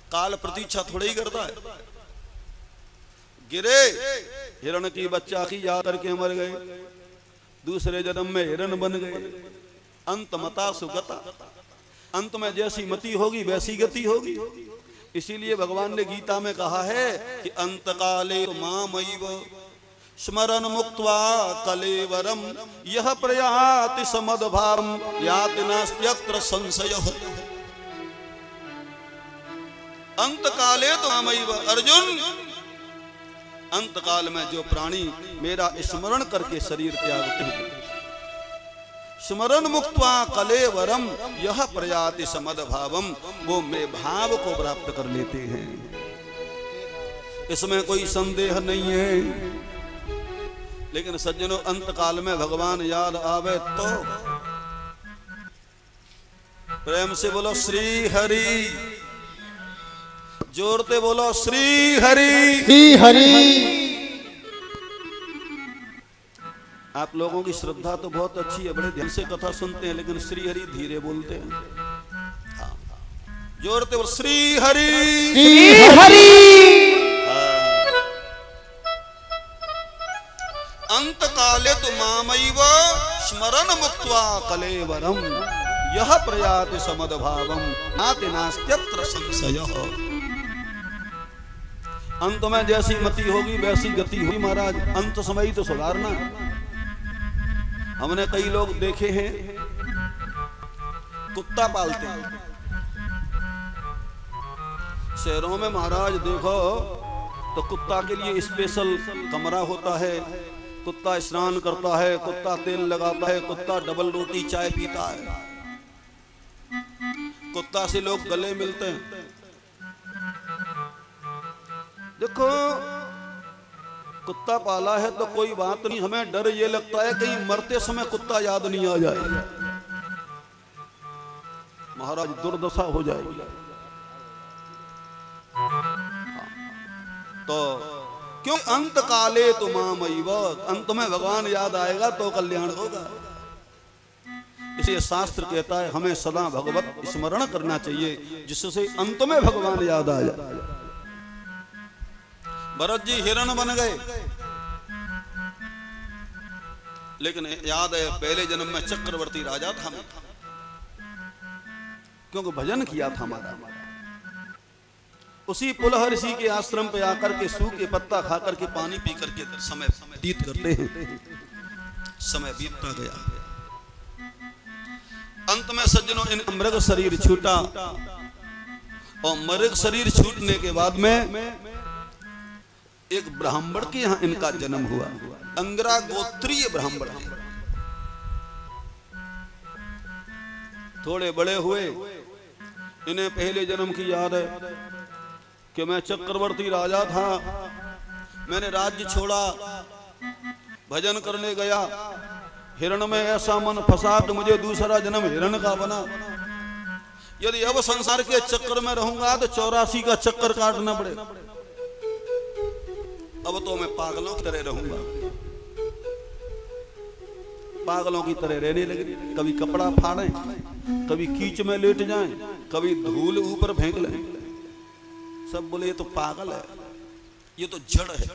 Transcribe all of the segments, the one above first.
काल प्रतीक्षा थोड़ी ही करता है। गिरे हिरण की बच्चा की याद करके मर गए, दूसरे जन्म में हिरण बन गए। अंत मता सुगता, अंत में जैसी मति होगी वैसी गति होगी। इसीलिए भगवान ने गीता में कहा है कि अंत काले मामैव स्मरण मुक्त्वा कलेवरम यह प्रयाति समदभावम याति नास्त्यत्र संशयः। अंत काले तो मामैव, अर्जुन अंत काल में जो प्राणी मेरा स्मरण करके शरीर त्यागते हैं, स्मरण मुक्त्वा कलेवरम यह प्रयाति समदभावम, वो मेरे भाव को प्राप्त कर लेते हैं। इसमें कोई संदेह नहीं है। लेकिन सज्जनों, अंत काल में भगवान याद आवे तो प्रेम से बोलो श्री हरि, जोरते बोलो श्री हरि, श्री हरि। आप लोगों की श्रद्धा तो बहुत अच्छी है, बड़े ध्यान से कथा सुनते हैं, लेकिन श्री हरि धीरे बोलते हैं। हाँ, जोरते बोलो श्री हरि, श्री हरि। अंत काले तो मामैव स्मरण मुक्त्वा कलेवरम यह प्रयाति समदभावम नाति नास्त्यत्र संशयः। अंत में जैसी मति होगी वैसी गति होगी महाराज। अंत समय ही तो सुधारना। हमने कई लोग देखे हैं कुत्ता पालते हैं शहरों में महाराज, देखो तो कुत्ता के लिए स्पेशल कमरा होता है, कुत्ता स्नान करता है, कुत्ता तेल लगाता है, कुत्ता डबल रोटी चाय पीता है, कुत्ता से लोग गले मिलते हैं। देखो कुत्ता पाला है तो कोई बात नहीं, हमें डर ये लगता है कहीं मरते समय कुत्ता याद नहीं आ जाए, महाराज दुर्दशा हो जाएगी। तो क्यों अंत काले तो मामैव, अंत में भगवान याद आएगा तो कल्याण होगा। इसलिए शास्त्र कहता है हमें सदा भगवत स्मरण करना चाहिए, जिससे अंत में भगवान याद आ जाए। भरत जी हिरण बन गए, लेकिन याद है पहले जन्म में चक्रवर्ती राजा था, क्योंकि भजन किया था हमारा। उसी पुलह ऋषि के आश्रम पे आकर के सूखे पत्ता खा करके पानी पी करके समय व्यतीत करते हैं। समय बीतता गया, अंत में सज्जनों इनका मृग शरीर छूटा, और मृग शरीर छूटने के बाद में एक ब्राह्मण के यहाँ इनका जन्म हुआ, अंगरा गोत्रीय ब्राह्मण। थोड़े बड़े हुए, इन्हें पहले जन्म की याद है कि मैं चक्रवर्ती राजा था, मैंने राज्य छोड़ा, भजन करने गया, हिरण में ऐसा मन फंसा कि मुझे दूसरा जन्म हिरण का बना। यदि अब संसार के चक्कर में रहूंगा तो 84 का चक्कर काटना पड़े। अब तो मैं पागलों की तरह रहूंगा, पागलों की तरह रहने लगे। कभी कपड़ा फाड़ें, कभी कीच में लेट जाएं, कभी धूल ऊपर फेंक लें। सब बोले ये तो पागल है, ये तो जड़ है।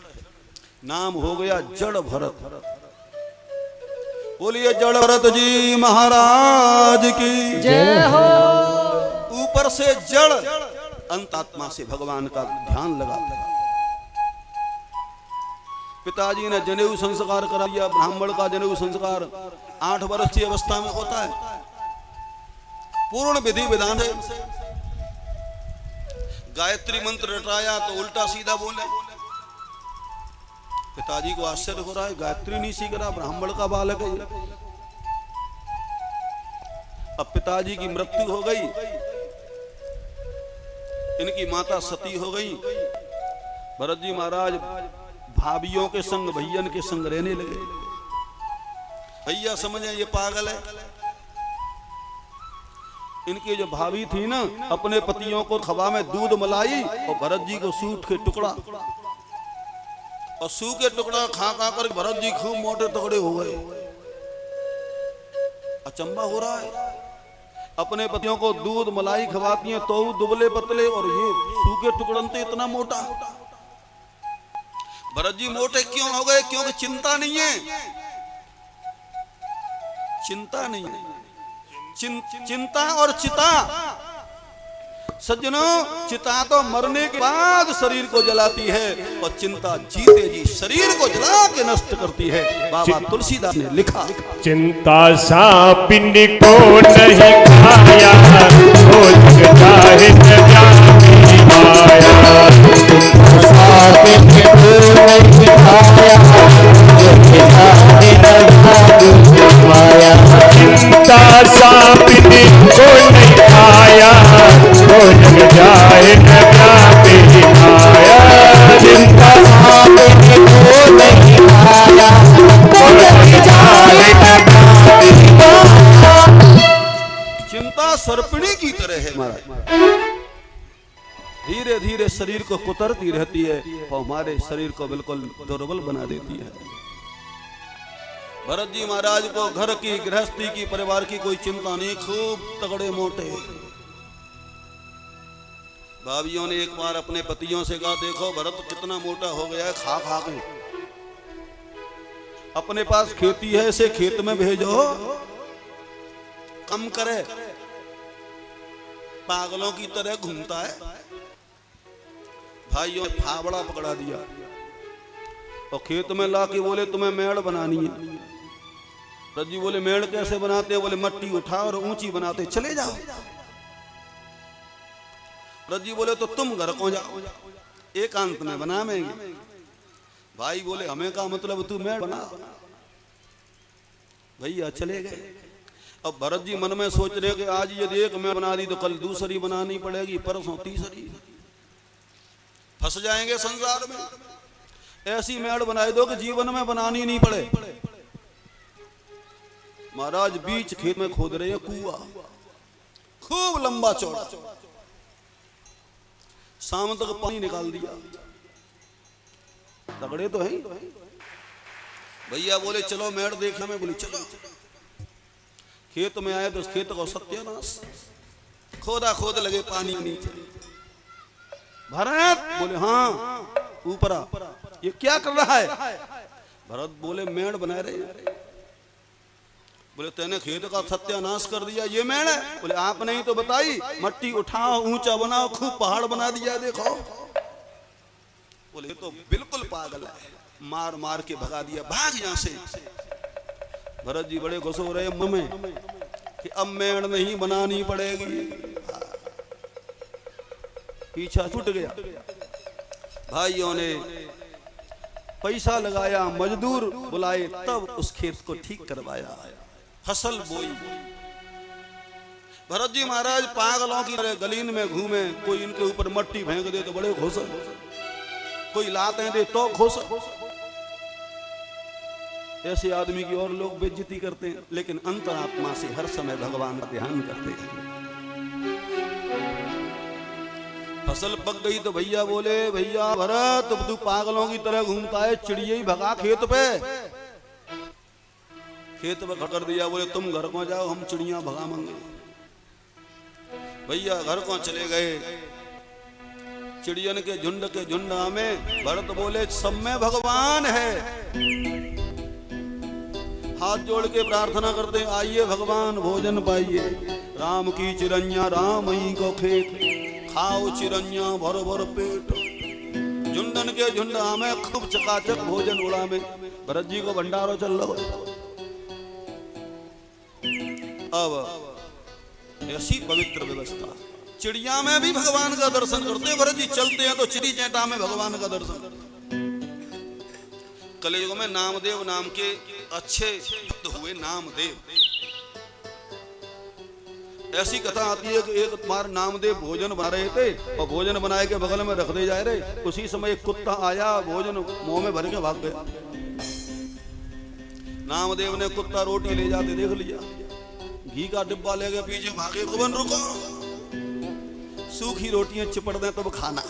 नाम हो गया जड़ भरत। बोलिए जड़ भरत जी महाराज की जय हो। ऊपर से जड़, अंतात्मा से भगवान का ध्यान लगा। पिताजी ने जनेऊ संस्कार करा दिया। ब्राह्मण का जनेऊ संस्कार 8 वर्ष की अवस्था में होता है, पूर्ण विधि विधान है। गायत्री मंत्र रटाया तो उल्टा सीधा बोले। पिताजी को आश्चर्य हो रहा है, गायत्री नहीं सीख रहा, ब्राह्मण का बालक है। अब पिताजी की मृत्यु हो गई, इनकी माता सती हो गई। भरत जी महाराज भाभियों के संग, भैयन के संग रहने लगे। भैया समझे ये पागल है। इनकी जो भाभी थी ना, अपने पतियों को खवा में दूध मलाई और भरत जी को सूट के टुकड़ा, और सूखे टुकड़ा खा खा कर भरत जी खूब मोटे तगड़े हो गए। अचंबा हो रहा है, अपने पतियों को दूध मलाई खवाती हैं तो दुबले पतले, और ये सूखे टुकड़नते इतना मोटा। भरत जी मोटे क्यों हो गए? क्योंकि चिंता नहीं है, चिंता नहीं है। चिंता और चिता, सज्जनों, चिता तो मरने के बाद शरीर को जलाती है और चिंता जीते जी शरीर को जला के नष्ट करती है। बाबा तुलसीदास ने लिखा, चिंता सापिन को नहीं खाया, तो लगता है व्यापी माया। सापिन को नहीं खाया, तो लगता है व्यापी माया। चिंता सापिन को नहीं खाया, तो लग जाए व्यापी माया। चिंता सापिन को नहीं खाया, तो लग जाए व्यापी माया। चिंता सर्पिणी की तरह है महाराज, धीरे धीरे शरीर को कुतरती रहती है और हमारे शरीर को बिल्कुल दुर्बल बना देती है। भरत जी महाराज को घर की, गृहस्थी की, परिवार की कोई चिंता नहीं, खूब तगड़े मोटे। भाभियों ने एक बार अपने पतियों से कहा, देखो भरत कितना मोटा हो गया है खा खा के, अपने पास खेती है, इसे खेत में भेजो, कम करे, पागलों की तरह घूमता है। भाइयों ने फावड़ा पकड़ा दिया और खेत में ला के बोले तुम्हें मेड़ बनानी है। रज्जी बोले मेड़ कैसे बनाते? बोले मट्टी उठा और ऊंची बनाते चले जाओ। रज्जी बोले तो तुम घर को जाओ, एकांत में बनावेंगे। भाई बोले हमें का मतलब, तू मेड़ बना। भैया चले गए। अब भरत जी मन में सोच रहे कि आज यदि एक मेड़ बना दी तो कल दूसरी बनानी पड़ेगी, परसों तीसरी, फंस जाएंगे संसार में। ऐसी मेड़ बनाए दो कि जीवन में बनानी नहीं पड़े। महाराज बीच खेत में खोद रहे हैं कुआं, खूब लंबा चौड़ा, शाम तक पानी निकाल दिया। तगड़े तो हैं। भैया बोले चलो मेड़ देखने में, बोले चलो। खेत में आए तो उस खेत को सत्यानाश, खोदा खोद लगे पानी नीचे। भरत बोले हाँ ऊपरा, ये क्या कर रहा है? भरत बोले मेड़ बना रहे। बोले तेने खेत का सत्यानाश कर दिया, ये मेड़ है? बोले आपने ही तो बताई, मट्टी उठाओ ऊंचा बनाओ, खूब पहाड़ बना दिया देखो। बोले तो बिल्कुल पागल है, मार मार के भगा दिया, भाग यहां से। भरत जी बड़े गुस्से हो रहे मन में कि अब मेड़ नहीं बनानी पड़ेगी। पीछा छूट गया। भाइयों ने पैसा लगाया, मजदूर बुलाए, तब उस खेत को ठीक करवाया, फसल बोई। भरत जी महाराज पागलों की तरह गलीन में घूमे, कोई इनके ऊपर मट्टी फेंक दे तो बड़े खुश, कोई लाते दे तो खुश। ऐसे आदमी की और लोग बेइज्जती करते हैं, लेकिन अंतरात्मा से हर समय भगवान का ध्यान करते हैं। फसल पक गई तो भैया बोले, भैया भरत तू पागलों की तरह घूमता है, चिड़िया ही भगा खेत पे। खेत पे खकर दिया। बोले तुम घर को जाओ, हम चिड़िया भगा मंगे। भैया घर को चले गए। चिड़ियन के झुंड में भरत बोले सब में भगवान है। हाथ जोड़ के प्रार्थना करते, आइए भगवान भोजन पाइए। राम की चिरैया राम ही को खेत, खाओ चिरैया भर भर पेट। झुंडन के झुंड में खूब चकाचक भोजन उड़ा में। भरत जी को भंडारो चल रहा है। अब ऐसी पवित्र व्यवस्था, चिड़िया में भी भगवान का दर्शन करते। भरत जी चलते हैं तो चिड़ी चैटा में भगवान का दर्शन। कलयुग में नामदेव नाम के अच्छे भक्त हुए। नामदेव, ऐसी कथा आती है कि एक बार नामदेव भोजन बना रहे थे और भोजन बनाए के बगल में रख दे जा रहे। उसी समय एक कुत्ता आया, भोजन मुंह में भर के भाग गया। नामदेव ने कुत्ता रोटी ले जाते देख लिया, घी का डिब्बा ले गए, पीछे भागे, भगवान रुको, सूखी रोटियां चिपड़ दें तब खाना।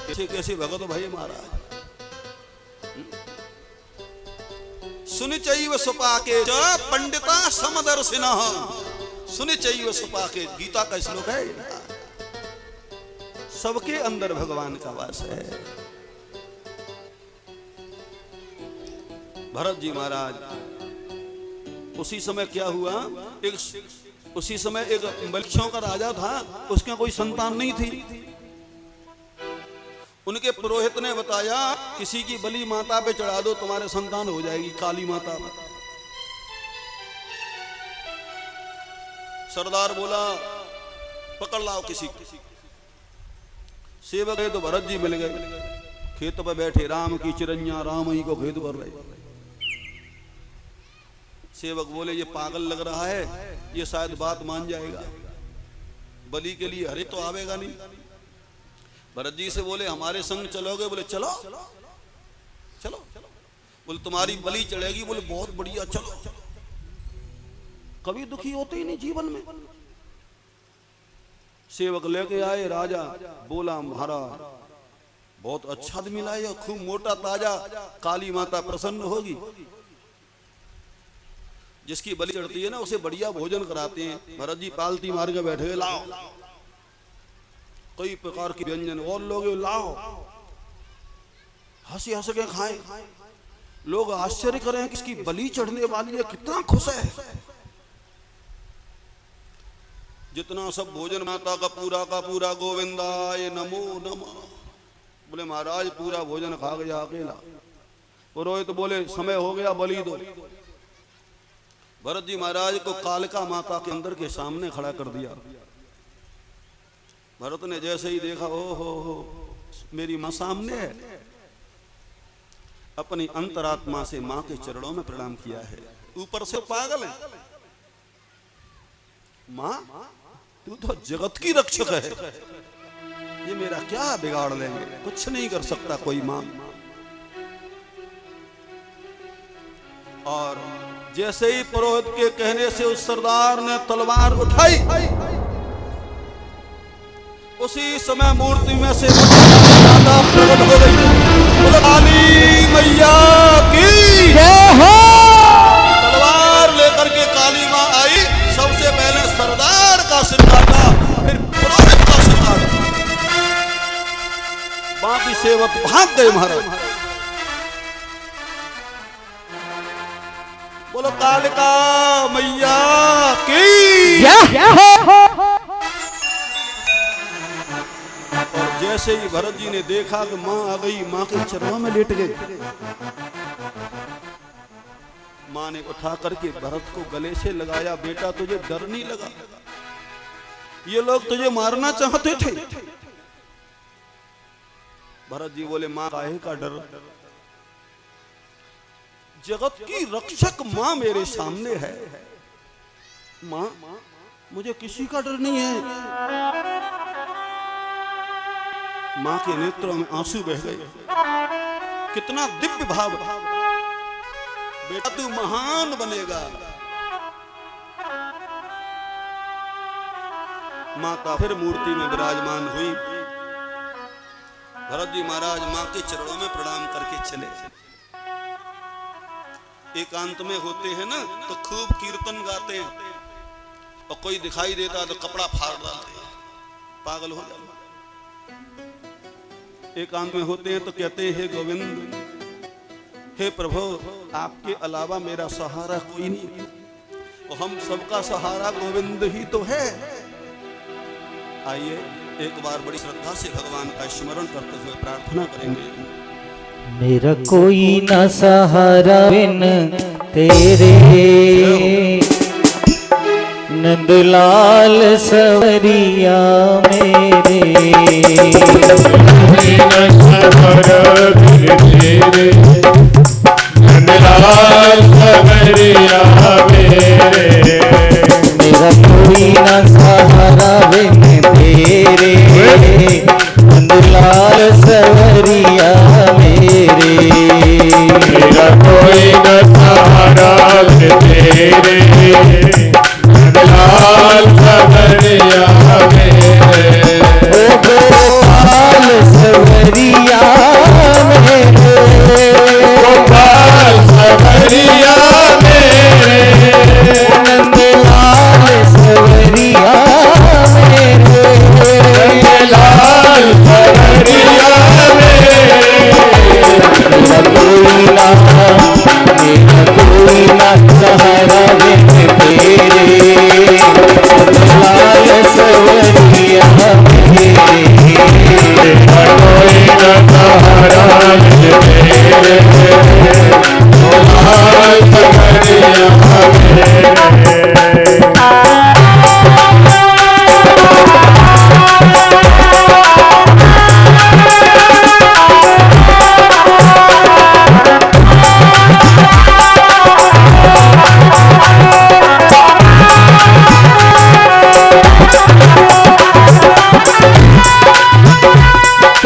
कैसे कैसे भगत भाई महाराज। सुनिचैव सुपाके च पंडिता समदर्शिनः। सुनिचैव सुपाके, गीता का श्लोक है। सबके अंदर भगवान का वास है। भरत जी महाराज, उसी समय क्या हुआ, उसी समय एक मलक्षों का राजा था, उसके कोई संतान नहीं थी। उनके पुरोहित ने बताया किसी की बलि माता पे चढ़ा दो, तुम्हारे संतान हो जाएगी, काली माता पे। सरदार बोला पकड़ लाओ किसी को। सेवक है तो भरत जी मिल गए, खेत पर बैठे, राम की चिरैया राम ही को खेत भर रहे। सेवक बोले ये पागल लग रहा है, ये शायद बात मान जाएगा, बलि के लिए हरे तो आवेगा नहीं। भरत जी से बोले हमारे संग चलोगे? बोले चलो चलो। बोले तुम्हारी बलि चढ़ेगी? बोले बहुत बढ़िया, चलो। कभी दुखी होते ही नहीं जीवन में। सेवक लेके आए, राजा बोला महाराज बहुत अच्छा आदमी लाए, खूब मोटा ताजा, काली माता प्रसन्न होगी। जिसकी बलि चढ़ती है ना उसे बढ़िया भोजन कराते हैं। भरत जी पालती मार के बैठे, लाओ कई प्रकार के व्यंजन और लोग लाओ, हंसी हंस के खाएं। लोग आश्चर्य करें कि इसकी बलि चढ़ने वाली है, कितना खुश है। जितना सब भोजन माता का पूरा गोविंदाय नमो नमः। बोले महाराज पूरा भोजन खा गया अकेला। पुरोहित बोले समय हो गया, बलि दो। भरत जी महाराज को कालिका माता के अंदर के सामने खड़ा कर दिया। भरत ने जैसे ही देखा, ओ हो मेरी मां सामने है, अपनी अंतरात्मा से मां के चरणों में प्रणाम किया है। ऊपर से पागल है, मां तू तो जगत की रक्षक है, ये मेरा क्या बिगाड़ लेंगे, कुछ नहीं कर सकता कोई मां। और जैसे ही पुरोहित के कहने से उस सरदार ने तलवार उठाई, उसी समय मूर्ति में से माता प्रकट हो गई। बोलो काली मैया की जय हो। तलवार लेकर के काली मां आई, सबसे पहले सरदार का सिर काटा, फिर पुरोहित का सिर काटा, बाकी सेवक भाग गए महाराज। बोलो कालिका मैया की जय हो। और जैसे ही भरत जी ने देखा कि मां आ गई, मां के चरणों में लेट गए। मां ने उठा करके भरत को गले से लगाया, बेटा तुझे डर नहीं लगा? ये लोग तुझे मारना चाहते थे। भरत जी बोले मां काहे का डर, जगत की रक्षक मां मेरे सामने है, मां मुझे किसी का डर नहीं है। मां के नेत्रों में आंसू बह गए। कितना दिव्य भाव, बेटा तू महान बनेगा। माता फिर मूर्ति में विराजमान हुई। भरत जी महाराज मां के चरणों में प्रणाम करके चले। एकांत में होते हैं ना तो खूब कीर्तन गाते हैं, और कोई दिखाई देता तो कपड़ा फाड़ डालते हैं, पागल हो जाते। एकांत में होते हैं तो कहते हैं हे गोविंद, हे प्रभु, आपके अलावा मेरा सहारा कोई नहीं, और हम सबका सहारा गोविंद ही तो है। आइए एक बार बड़ी श्रद्धा से भगवान का स्मरण करते हुए प्रार्थना करेंगे। मेरा कोई न सहारा बिन तेरे, नंदलाल सवरिया मेरे। कोई न सहारा बिन तेरे, नंदलाल सवरिया मेरे। मेरा कोई न सहारा बिन तेरे, नंदलाल सवरिया मेरे। मेरा कोई न सहारा बिन तेरे, नंदलाल सवरिया मेरे। ओ गोपाल सवरिया मेरे, गोपाल सवरिया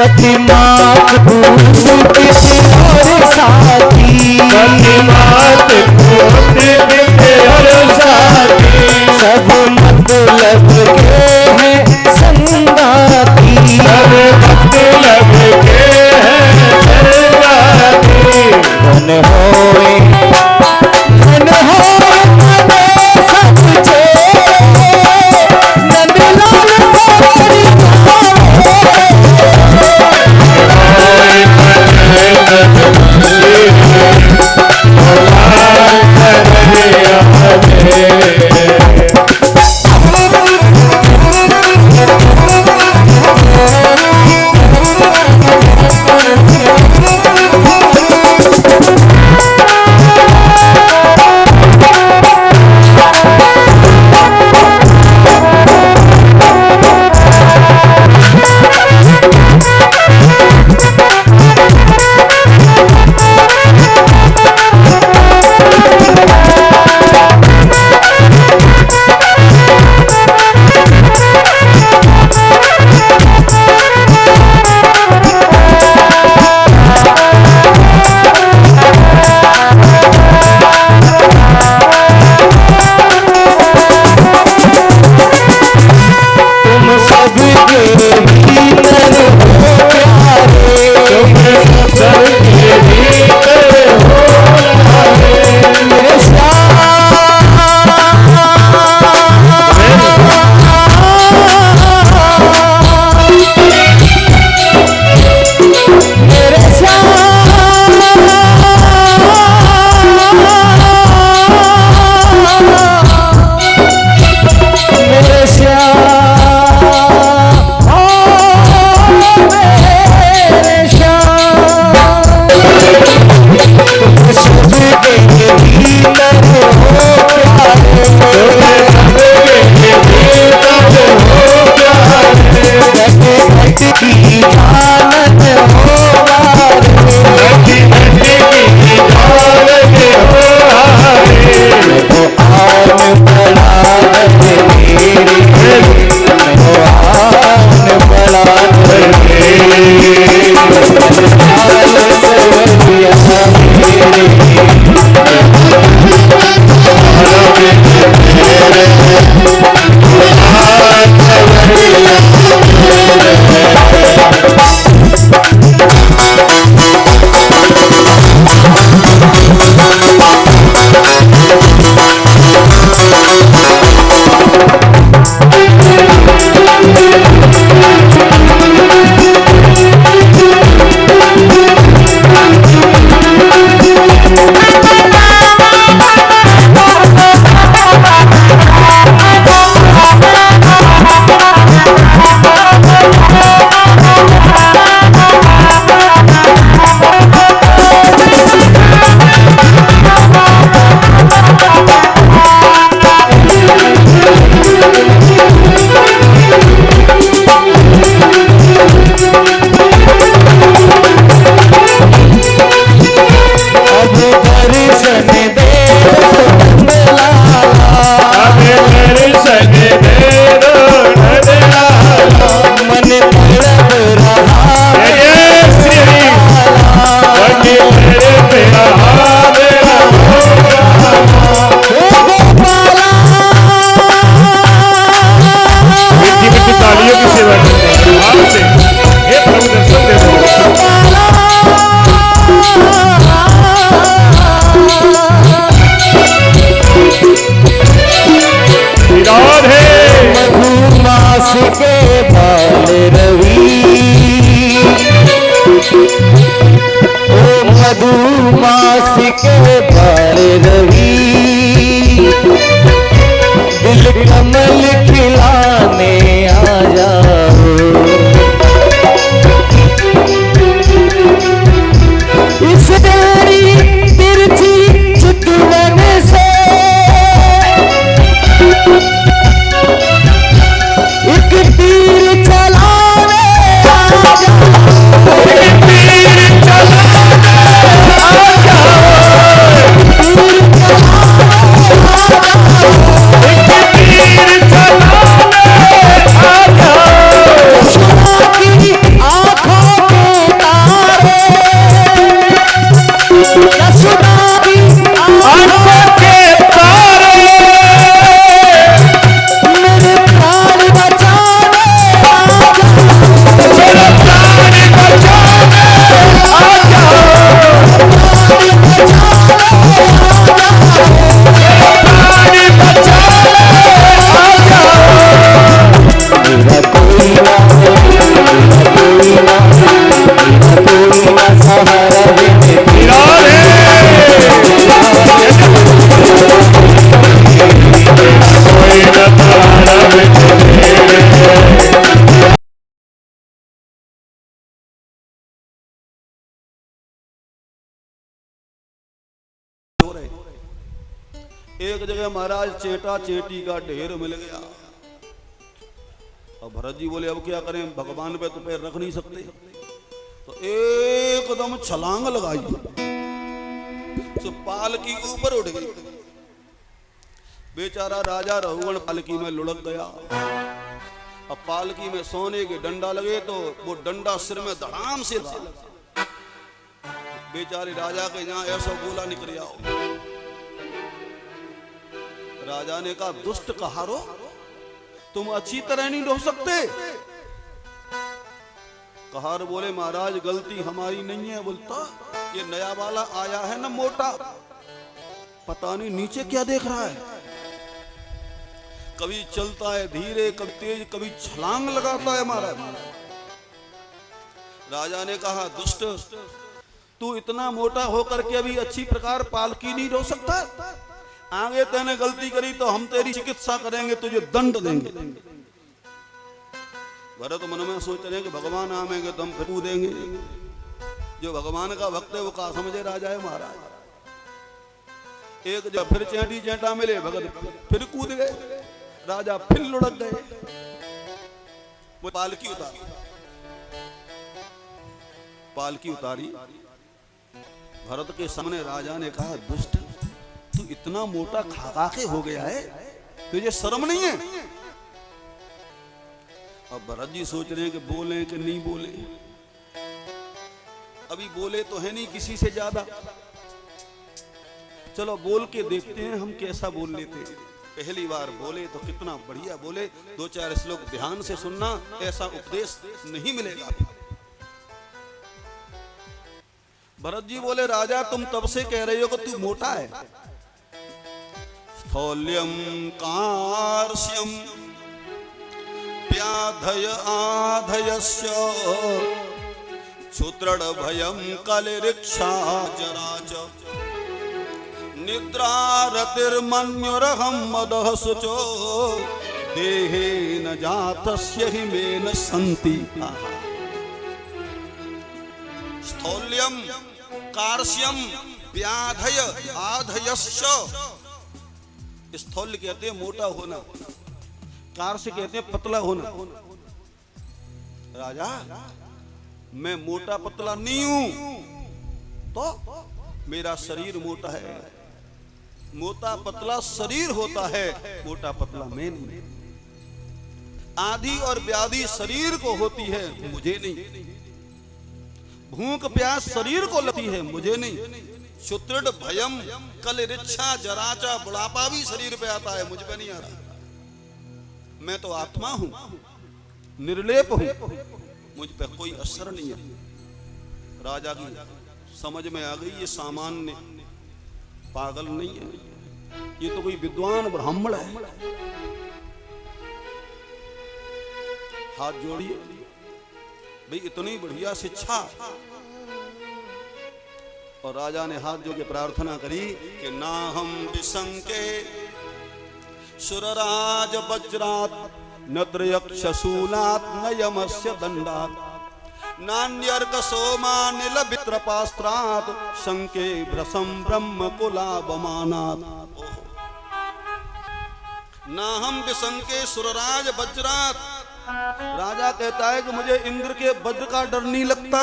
सती मात पूत और साथी, सती मात पूत और साथी, सब मतलब के हैं संगाती, सब मतलब के हैं संगाती। धन होए सब चेरे, नंदलाल सावरी एक जगह महाराज चेटा चेटी का ढेर मिल गया। अब भरत जी बोले अब क्या करें, भगवान पे तो पैर रख नहीं सकते, तो एकदम छलांग लगाई, तो पालकी ऊपर उठ गई। बेचारा राजा रघुगण पालकी में लुढ़क गया। अब पालकी में सोने के डंडा लगे तो वो डंडा सिर में धड़ाम से लगा। बेचारे राजा के जहां ऐसा गोला निकल आओ। राजा ने कहा दुष्ट कहारो, तुम अच्छी तरह नहीं रो सकते। कहार बोले महाराज गलती हमारी नहीं है। बोलता ये नया वाला आया है ना मोटा, पता नहीं नीचे क्या देख रहा है, कभी चलता है धीरे, कभी तेज, कभी छलांग लगाता है महाराज। राजा ने कहा दुष्ट, तू इतना मोटा होकर के अभी अच्छी प्रकार पालकी नहीं रो सकता। आगे तेने गलती करी तो हम तेरी चिकित्सा करेंगे, तुझे दंड देंगे। भरत मन में सोच रहे हैं कि भगवान आएंगे तो हम फिर कूदेंगे। जो भगवान का भक्त है वो कहा समझे राजा है महाराज। एक जब फिर चेंटी चेंटा मिले, भगत फिर कूद गए, राजा फिर लुढ़क गए। वो पालकी उतारी, पालकी उतारी। भरत के सामने राजा ने कहा दुष्ट, तू इतना मोटा खा के हो गया है, तुझे शर्म नहीं है। अब भरत जी सोच रहे हैं कि बोले कि नहीं बोले। अभी बोले तो है नहीं किसी से ज्यादा, चलो बोल के देखते हैं हम कैसा बोल लेते हैं। पहली बार बोले तो कितना बढ़िया बोले। दो चार श्लोक ध्यान से सुनना, ऐसा उपदेश नहीं मिलेगा। भरत जी बोले राजा तुम तब से कह रहे हो कि तू मोटा है। स्थौल्यम कार्श्यम व्याधय आधयस्य क्षुत्रड भयम कलिरिक्षा जराच निद्रा रतिर्मन्युरहं मदः शुचो देहे न जातस्य हि मेन संति। स्थौल्यम कार्श्यम व्याधय आधयस्य। स्थौल्य कहते हैं मोटा होना, कार्श्य कहते हैं पतला होना। राजा मैं मोटा पतला नहीं हूं, तो मेरा शरीर मोटा है। मोटा पतला शरीर होता है, मोटा पतला मैं नहीं। आधी और व्याधि शरीर को होती है, मुझे नहीं। भूख प्यास शरीर को लगती है, मुझे नहीं। क्षुत्रड भयम कलिरिक्षा जराचा, बुढ़ापा भी शरीर पे आता है, मुझ पे नहीं आ रहा। मैं तो आत्मा हूं, निर्लेप हूं, मुझ पे कोई असर नहीं है। राजा की समझ में आ गई ये सामान्य पागल नहीं है, ये तो कोई विद्वान ब्राह्मण है। हाथ जोड़िए भाई, इतनी बढ़िया शिक्षा। और राजा ने हाथ जोड़ के प्रार्थना करी कि ना हम विशंके सुरराज वज्रात नद्रयक्षशूलात् न यमस्य दंडात् नान्यर्क सोमानिल वित्रपास्त्रात् शंके भ्रसं ब्रह्म कुलाबमानात्। ना हम विशंके सुरराज वज्रात। राजा कहता है कि मुझे इंद्र के वज्र का डर नहीं लगता।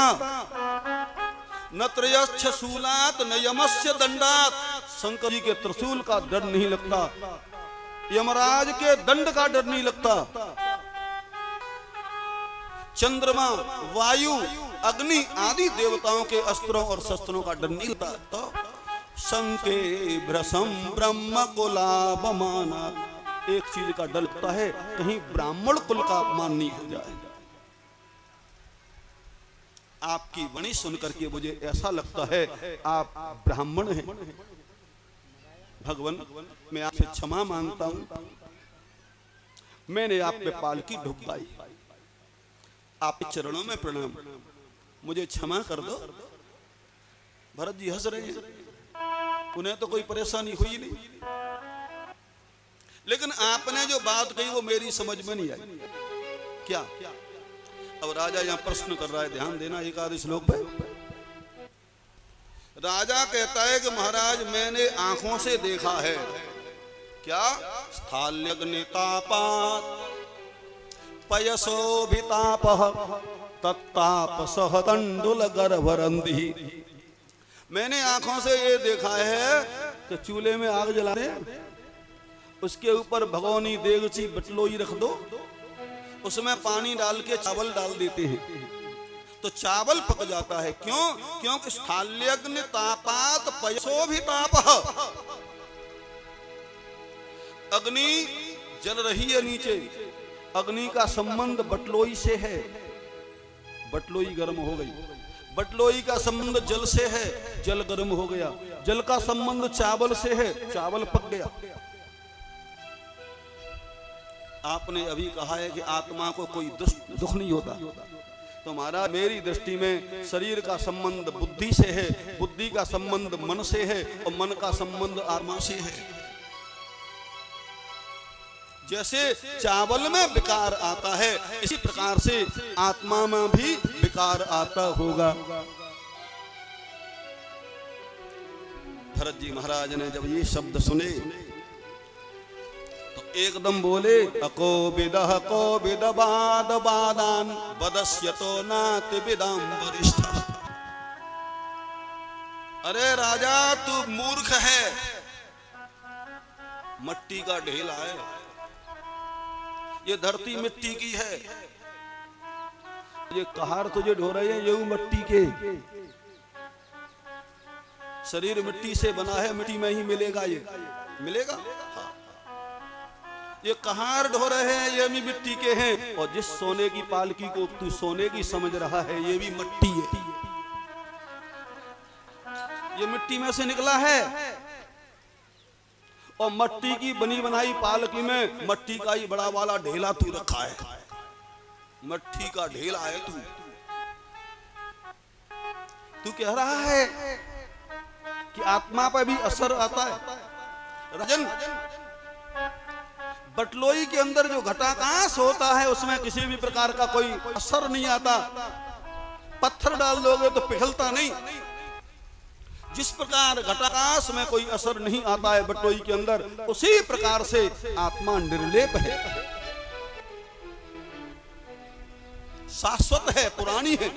न त्रयक्षशूलात् न यमस्य दंडात्, शंकर जी के त्रिशूल का डर नहीं लगता, यमराज के दंड का डर नहीं लगता, चंद्रमा वायु अग्नि आदि देवताओं के अस्त्रों और शस्त्रों का डर नहीं लगता। तो शंके भ्रसं ब्रह्म कुलाबमानात्, एक चीज का डर लगता है कहीं ब्राह्मण कुल का अपमान नहीं हो जाए। आपकी वाणी सुनकर के मुझे ऐसा लगता है आप ब्राह्मण हैं। भगवान मैं आपसे क्षमा मांगता हूं, मैंने आप पे पालकी ढुकाई, आपके चरणों में प्रणाम, मुझे क्षमा कर दो। भरत जी हंस रहे हैं, उन्हें तो कोई परेशानी हुई नहीं, लेकिन आपने जो बात कही वो मेरी समझ में नहीं आई। क्या? अब राजा यहां प्रश्न कर रहा है, ध्यान देना एक आधे श्लोक पे। राजा कहता है कि महाराज मैंने आंखों से देखा है क्या? स्थाल्यग्नितापात् पयसोभितापः तत्तापसः तंडुल गर्भरंधि। मैंने आंखों से ये देखा है कि चूल्हे में आग जलाने, उसके ऊपर भगोनी देगची बटलोई रख दो, उसमें पानी डाल के चावल डाल देते हैं तो चावल पक जाता है। क्यों? क्योंकि स्थाल्यग्नि तापात पयसोभितापः, अग्नि जल रही है नीचे, अग्नि का संबंध बटलोई से है, बटलोई गर्म हो गई, बटलोई का संबंध जल से है, जल गर्म हो गया, जल का संबंध चावल से है, चावल पक गया। आपने अभी कहा है कि आत्मा को कोई दुख नहीं होता, तो महाराज मेरी दृष्टि में शरीर का संबंध बुद्धि से है, बुद्धि का संबंध मन से है और मन का संबंध आत्मा से है। जैसे चावल में विकार आता है, इसी प्रकार से आत्मा में भी विकार आता होगा। भरत जी महाराज ने जब ये शब्द सुने तो एकदम बोले, अको विदह को विदबाद बादान वदस्यतो नाति विदाम वरिष्ठ। अरे राजा तू मूर्ख है, मट्टी का ढेला है, ये धरती मिट्टी की है, ये कहार तुझे ढो रहे हैं, ये मिट्टी के, शरीर मिट्टी से बना है, मिट्टी में ही मिलेगा, ये मिलेगा। हाँ। ये कहार ढो रहे हैं, ये भी मिट्टी के हैं, और जिस सोने की पालकी को तू सोने की समझ रहा है, ये भी मिट्टी है, ये मिट्टी में से निकला है। और मट्टी की बनी बनाई पालकी में मट्टी का ही बड़ा वाला ढेला तू रखा है, मट्टी का ढेला है तू। तू कह रहा है कि आत्मा पर भी असर आता है। राजन, बटलोई के अंदर जो घटाकाश होता है उसमें किसी भी प्रकार का कोई असर नहीं आता, पत्थर डाल दोगे तो पिघलता नहीं। जिस प्रकार घटाकाश में कोई असर नहीं आता है बटलोई के अंदर, उसी प्रकार से आत्मा निर्लेप है, शाश्वत है, पुरानी है।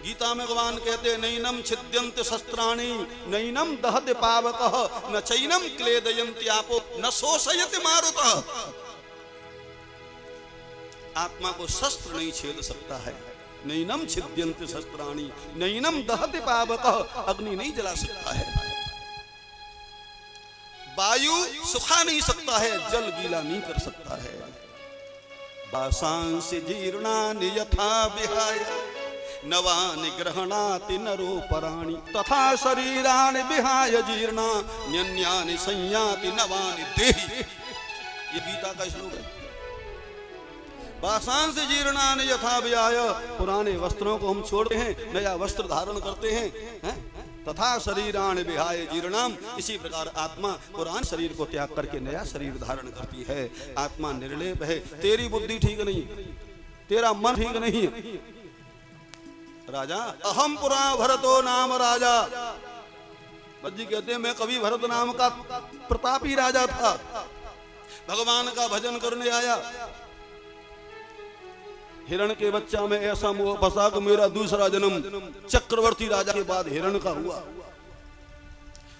गीता में भगवान कहते, नैनम छिद्यंत शस्त्राणि नैनम दहते पावकः न चैनम क्लेदयन्ति आपो न शोषयति मारुतः। आत्मा को शस्त्र नहीं छेद सकता है। नैनम छिद्यंत शस्त्राणि नैनम दहते पावकः, अग्नि नहीं जला सकता है, वायु सुखा नहीं सकता है, जल गीला नहीं कर सकता है। वासांसि जीर्णानि यथा विहाय नवानि ग्रहणाति नरोपराणि तथा शरीराणि विहाय जीर्णा न्यन्यानि संयाति नवानि देहि। ये गीता का श्लोक है। वासांस जीर्णानि यथा विहाय, पुराने वस्त्रों को हम छोड़ते हैं, नया वस्त्र धारण करते हैं, तथा शरीराणि विहाय जीर्णाम। इसी प्रकार आत्मा पुराने शरीर को त्याग करके नया शरीर धारण करती है। आत्मा निर्लेप है। तेरी बुद्धि ठीक नहीं, तेरा मन ठीक नहीं है। राजा, अहम पुरा भरतो नाम राजा। जी कहते हैं मैं कभी भरत नाम का प्रतापी राजा था, भगवान का भजन करने आया, हिरण के बच्चा में ऐसा मोह फंसा कि मेरा दूसरा जन्म चक्रवर्ती राजा के बाद हिरण का हुआ,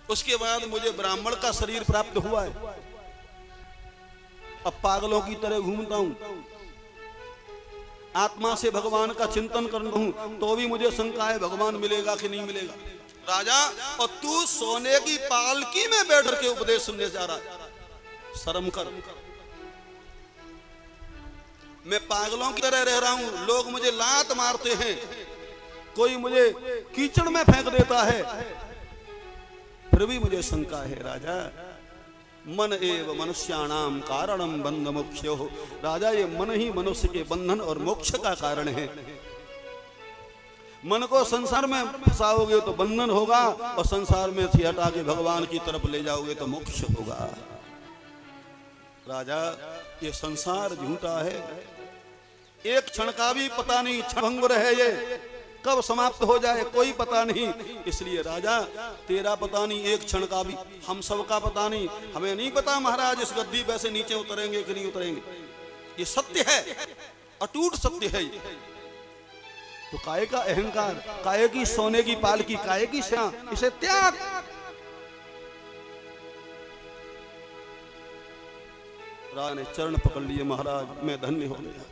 उसके बाद मुझे ब्राह्मण का शरीर प्राप्त हुआ है। अब पागलों की तरह घूमता हूं, आत्मा से भगवान का चिंतन कर रहा हूं, तो भी मुझे शंका है भगवान मिलेगा कि नहीं मिलेगा। राजा, और तू सोने की पालकी में बैठ के उपदेश सुनने जा रहा है, शर्म कर। मैं पागलों की तरह रह रहा हूं, लोग मुझे लात मारते हैं, कोई मुझे कीचड़ में फेंक देता है, फिर भी मुझे शंका है। राजा, मन एव मनुष्याणाम कारणम बंध मोक्षो। राजा, ये मन ही मनुष्य के बंधन और मोक्ष का कारण है। मन को संसार में फंसाओगे तो बंधन होगा, और संसार में से हटा के भगवान की तरफ ले जाओगे तो मोक्ष होगा। राजा, ये संसार झूठा है, एक क्षण का भी पता नहीं क्षण भंगुर है ये। कब समाप्त हो जाए कोई पता नहीं। इसलिए राजा तेरा पता नहीं एक क्षण का भी, हम सब का पता नहीं। हमें नहीं पता महाराज इस गद्दी पे से नीचे उतरेंगे कि नहीं उतरेंगे। ये सत्य है, अटूट सत्य है। तो काय का अहंकार, काय की सोने की पालकी, काय की सेना, इसे त्याग। राजा ने चरण पकड़ लिए, महाराज मैं धन्य हो गया,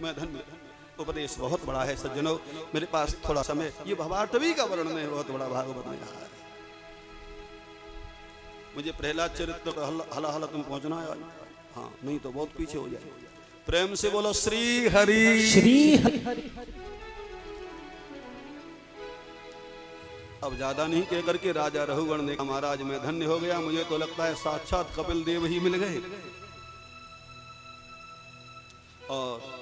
मैं धन्य। उपदेश बहुत बड़ा है सज्जनों, मेरे पास थोड़ा समय, ये भवाटवी का वर्णन है, बहुत बड़ा भागवत में है। मुझे प्रहलाद चरित्र का हला हला तुम पहुंचना है, हाँ नहीं तो बहुत पीछे हो जाए। प्रेम से बोलो श्री हरि श्री हरि। अब ज्यादा नहीं कह करके राजा रघुगण ने कहा महाराज मैं धन्य हो गया, मुझे तो लगता है साक्षात कपिल देव ही मिल गए। और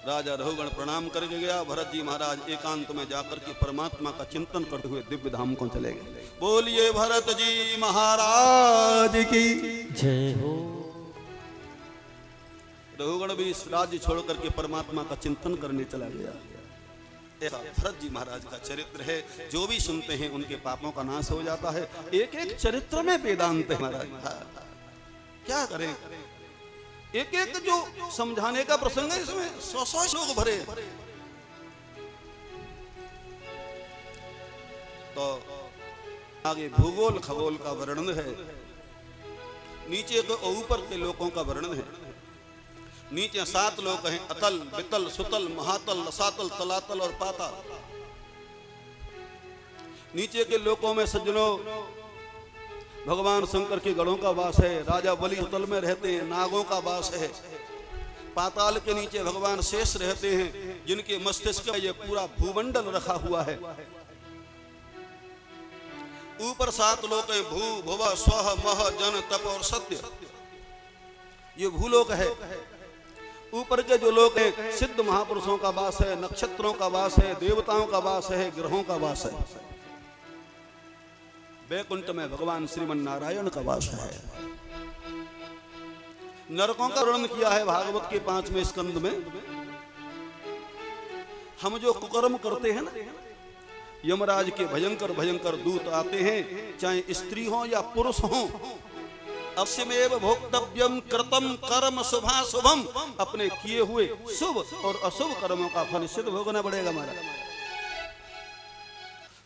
राजा रघुगण प्रणाम करके गया। भरत जी महाराज एकांत में जाकर के परमात्मा का चिंतन करते हुए दिव्य धाम को चले गए। बोलिए भरत जी महाराज की जय हो। रघुगण भी इस राज्य छोड़ करके परमात्मा का चिंतन करने चला गया। ऐसा भरत जी महाराज का चरित्र है, जो भी सुनते हैं उनके पापों का नाश हो जाता है। एक एक चरित्र में वेदांत है महाराज। क्या करें, एक एक जो समझाने का प्रसंग है इसमें 100 श्लोक भरे। तो आगे भूगोल खगोल का वर्णन है, नीचे तो ऊपर के लोकों का वर्णन है। नीचे 7 लोक हैं, अतल वितल सुतल महातल रसातल तलातल और पाताल। नीचे के लोकों में सज्जनों भगवान शंकर के गणों का वास है, राजा बलि तल में रहते हैं, नागों का वास है। पाताल के नीचे भगवान शेष रहते हैं, जिनके मस्तिष्क में ये पूरा भूमंडल रखा हुआ है। ऊपर 7 लोक है, भू भुव स्व मह जन तप और सत्य, ये भूलोक है। ऊपर के जो लोक है सिद्ध महापुरुषों का वास है, नक्षत्रों का वास है, देवताओं का वास है, ग्रहों का वास है। वैकुंठ में भगवान श्रीमन नारायण का वास है। नरकों का वर्णन किया है भागवत के 5वें स्कंद में। हम जो कुकर्म करते हैं ना, यमराज के भयंकर भयंकर दूत आते हैं, चाहे स्त्री हो या पुरुष हो। अवश्यमेव भोक्तव्यम कृतम कर्म शुभाशुभम, अपने किए हुए शुभ और अशुभ कर्मों का फल निश्चित भोगना पड़ेगा महाराज।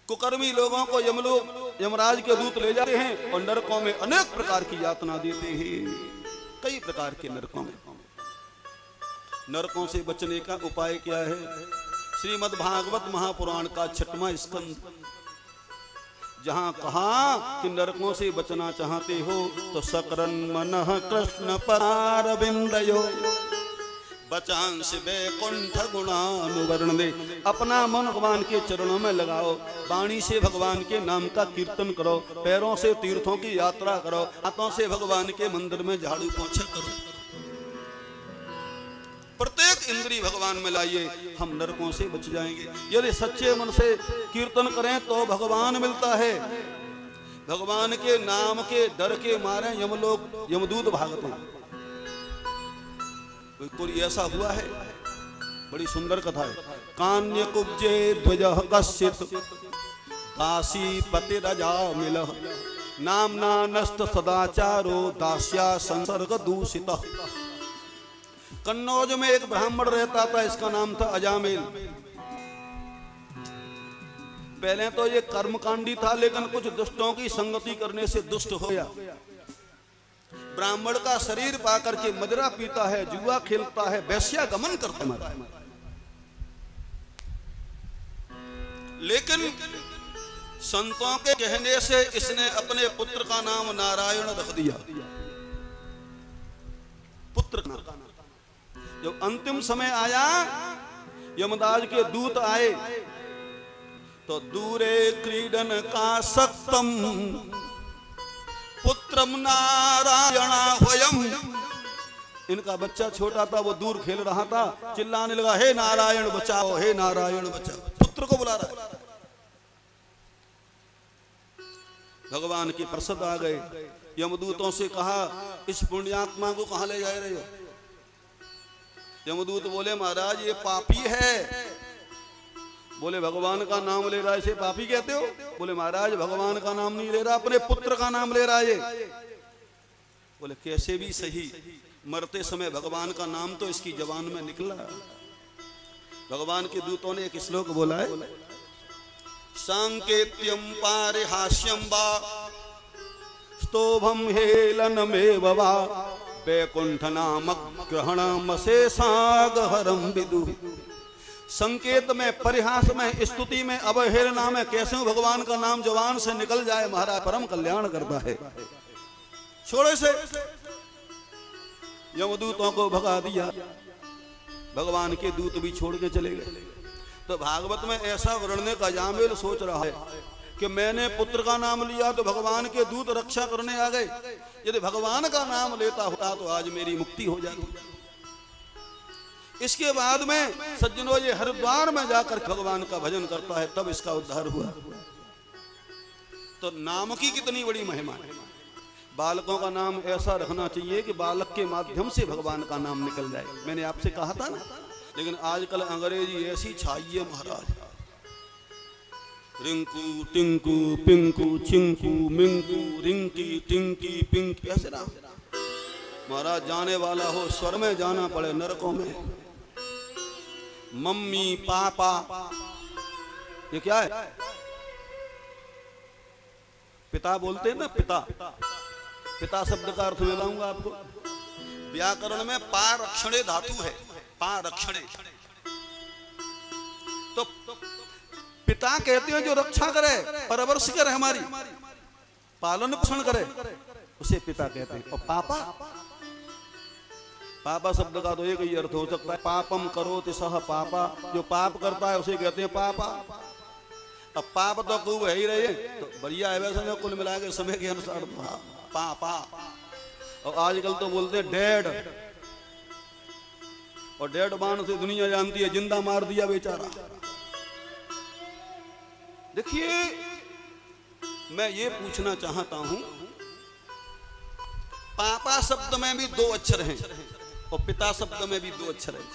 कुकर्मी लोगों को यमलोक यमराज के दूत ले जाते हैं और नरकों में अनेक प्रकार की यातना देते हैं। कई प्रकार के नरकों में। नरकों से बचने का उपाय क्या है? श्रीमद् भागवत महापुराण का 6वां स्कंद, जहां कहा कि नरकों से बचना चाहते हो तो सकरन मनः कृष्ण परारविंदयो बचांस वैकुंठ गुणानुवर्ण दे। अपना मन भगवान के चरणों में लगाओ, वाणी से भगवान के नाम का कीर्तन करो, पैरों से तीर्थों की यात्रा करो, हाथों से भगवान के मंदिर में झाड़ू पोंछा करो। प्रत्येक इंद्री भगवान में लाइए, हम नरकों से बच जाएंगे। यदि सच्चे मन से कीर्तन करें तो भगवान मिलता है। भगवान के नाम के डर के मारे यमलोक यमदूत भागते हैं। कोई ऐसा हुआ है, बड़ी सुंदर कथा है। कान्य कुब्जे ध्वजः कश्चित् काशी पति रजा मिलः नामना नष्ट सदाचारो दास्या संसर्ग दूषितः। कन्नौज में एक ब्राह्मण रहता था, इसका नाम था अजामिल। पहले तो ये कर्मकांडी था, लेकिन कुछ दुष्टों की संगति करने से दुष्ट हो गया। ब्राह्मण का शरीर पाकर के मदिरा पीता है, जुआ खेलता है, वैश्या गमन करता है। लेकिन संतों के कहने से इसने अपने पुत्र का नाम नारायण रख दिया। पुत्र का नाम। जब अंतिम समय आया, यमराज के दूत आए तो दूरे क्रीडन का सक्तम पुत्रम नारायणा होयम। इनका बच्चा छोटा था, वो दूर खेल रहा था, चिल्लाने लगा हे नारायण बचाओ, हे नारायण बचाओ। पुत्र को बुला रहा है। भगवान के प्रसाद आ गए। यमदूतों से कहा इस पुण्यात्मा को कहां ले जा रहे हो? यमदूत बोले महाराज ये पापी है, बोले भगवान का नाम ले रहा है इसे पापी कहते हो? बोले महाराज भगवान का नाम नहीं ले रहा, अपने पुत्र का नाम ले रहा है ये। बोले कैसे भी सही, मरते समय भगवान का नाम तो इसकी जबान में निकला। भगवान के दूतों ने एक श्लोक बोला है, सांकेत्यम पारिहास्यम वा स्तोभम हेलनमेव वा वैकुंठ नामक ग्रहणमशेषागहरम विदु। संकेत में, परिहास में, स्तुति में, अवहेलना में कैसे भगवान का नाम जवान से निकल जाए महाराज परम कल्याण करता है। छोड़े से यमदूतों को भगा दिया, भगवान के दूत भी छोड़ के चले गए। तो भागवत में ऐसा वर्णने का जामेल सोच रहा है कि मैंने पुत्र का नाम लिया तो भगवान के दूत रक्षा करने आ गए, यदि भगवान का नाम लेता होता तो आज मेरी मुक्ति हो जाती। इसके बाद में सज्जनों ये हरिद्वार में जाकर भगवान का भजन करता है, तब इसका उद्धार हुआ। तो नाम की कितनी बड़ी महिमा है। बालकों का नाम ऐसा रखना चाहिए कि बालक के माध्यम से भगवान का नाम निकल जाए। मैंने आपसे कहा था ना, लेकिन आजकल अंग्रेजी ऐसी छाई है महाराज, रिंकू टिंकू पिंकू चिंकू मिंकू रिंकी टिंकी पिंकी, ऐसे ना महाराज। जाने वाला हो स्वर में जाना पड़े नरकों में। मम्मी पापा ये क्या है? पिता बोलते हैं ना, पिता। पिता शब्द का अर्थ मैं बताऊंगा आपको। व्याकरण में पारक्षणे धातु है, पारक्षणे। तो पिता कहते हैं जो रक्षा करे, परवरिश करे, हमारी पालन पोषण करे, उसे पिता कहते हैं। और पापा, पापा शब्द का तो एक ही अर्थ हो सकता है, पापम करोति सह पापा, जो पाप करता है उसे कहते हैं पापा। अब पाप तो खूब है ही रहे, तो बढ़िया है वैसे कुल मिला के समय के अनुसार पापा। और आजकल तो बोलते हैं डैड, और डैड बाण से दुनिया जानती है, जिंदा मार दिया बेचारा। देखिए मैं ये पूछना चाहता हूं, पापा शब्द में भी 2 अक्षर हैं और पिता शब्द में भी 2 अक्षर हैं।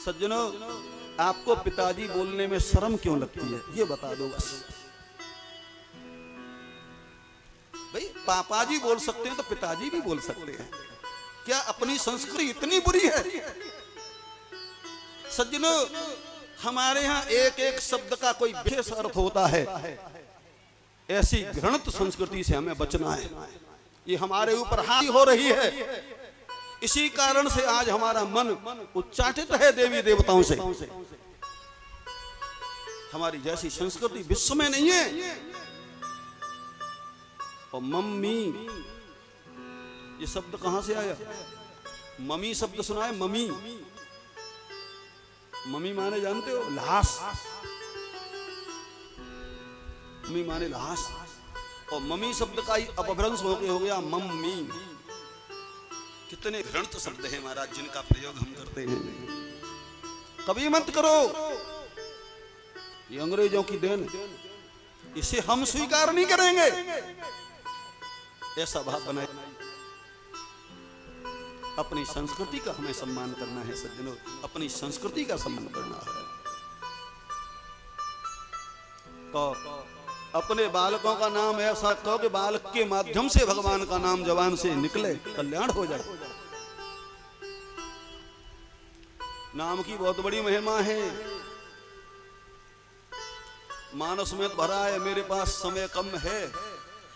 सज्जनों आपको पिताजी बोलने में शर्म क्यों लगती है ये बता दो बस। भाई पापाजी बोल सकते हैं तो पिताजी भी बोल सकते हैं। क्या अपनी संस्कृति इतनी बुरी है? सज्जनों हमारे यहाँ एक एक शब्द का कोई विशेष अर्थ होता है। ऐसी घृणित संस्कृति से हमें बचना है, ये हमारे ऊपर हावी हो रही है। इसी कारण से आज हमारा मन उच्चाटित है देवी देवताओं से। हमारी जैसी संस्कृति विश्व में नहीं है। और मम्मी ये शब्द कहां से आया? मम्मी शब्द सुना है? मम्मी, मम्मी माने जानते हो? लाश। मम्मी माने लाश, और मम्मी शब्द का ही अपभ्रंश हो गया मम्मी। कितने घृणित शब्द हैं महाराज जिनका प्रयोग हम करते हैं। कभी मत करो, ये अंग्रेजों की देन, इसे हम स्वीकार नहीं करेंगे। ऐसा भाव बनाए। अपनी संस्कृति का हमें सम्मान करना है सज्जनों, अपनी संस्कृति का सम्मान करना है। तो अपने बालकों का नाम ऐसा कहो कि बालक के माध्यम से भगवान का नाम जवान से निकले, कल्याण हो जाए। नाम की बहुत बड़ी महिमा है। मानस में भरा है, मेरे पास समय कम है।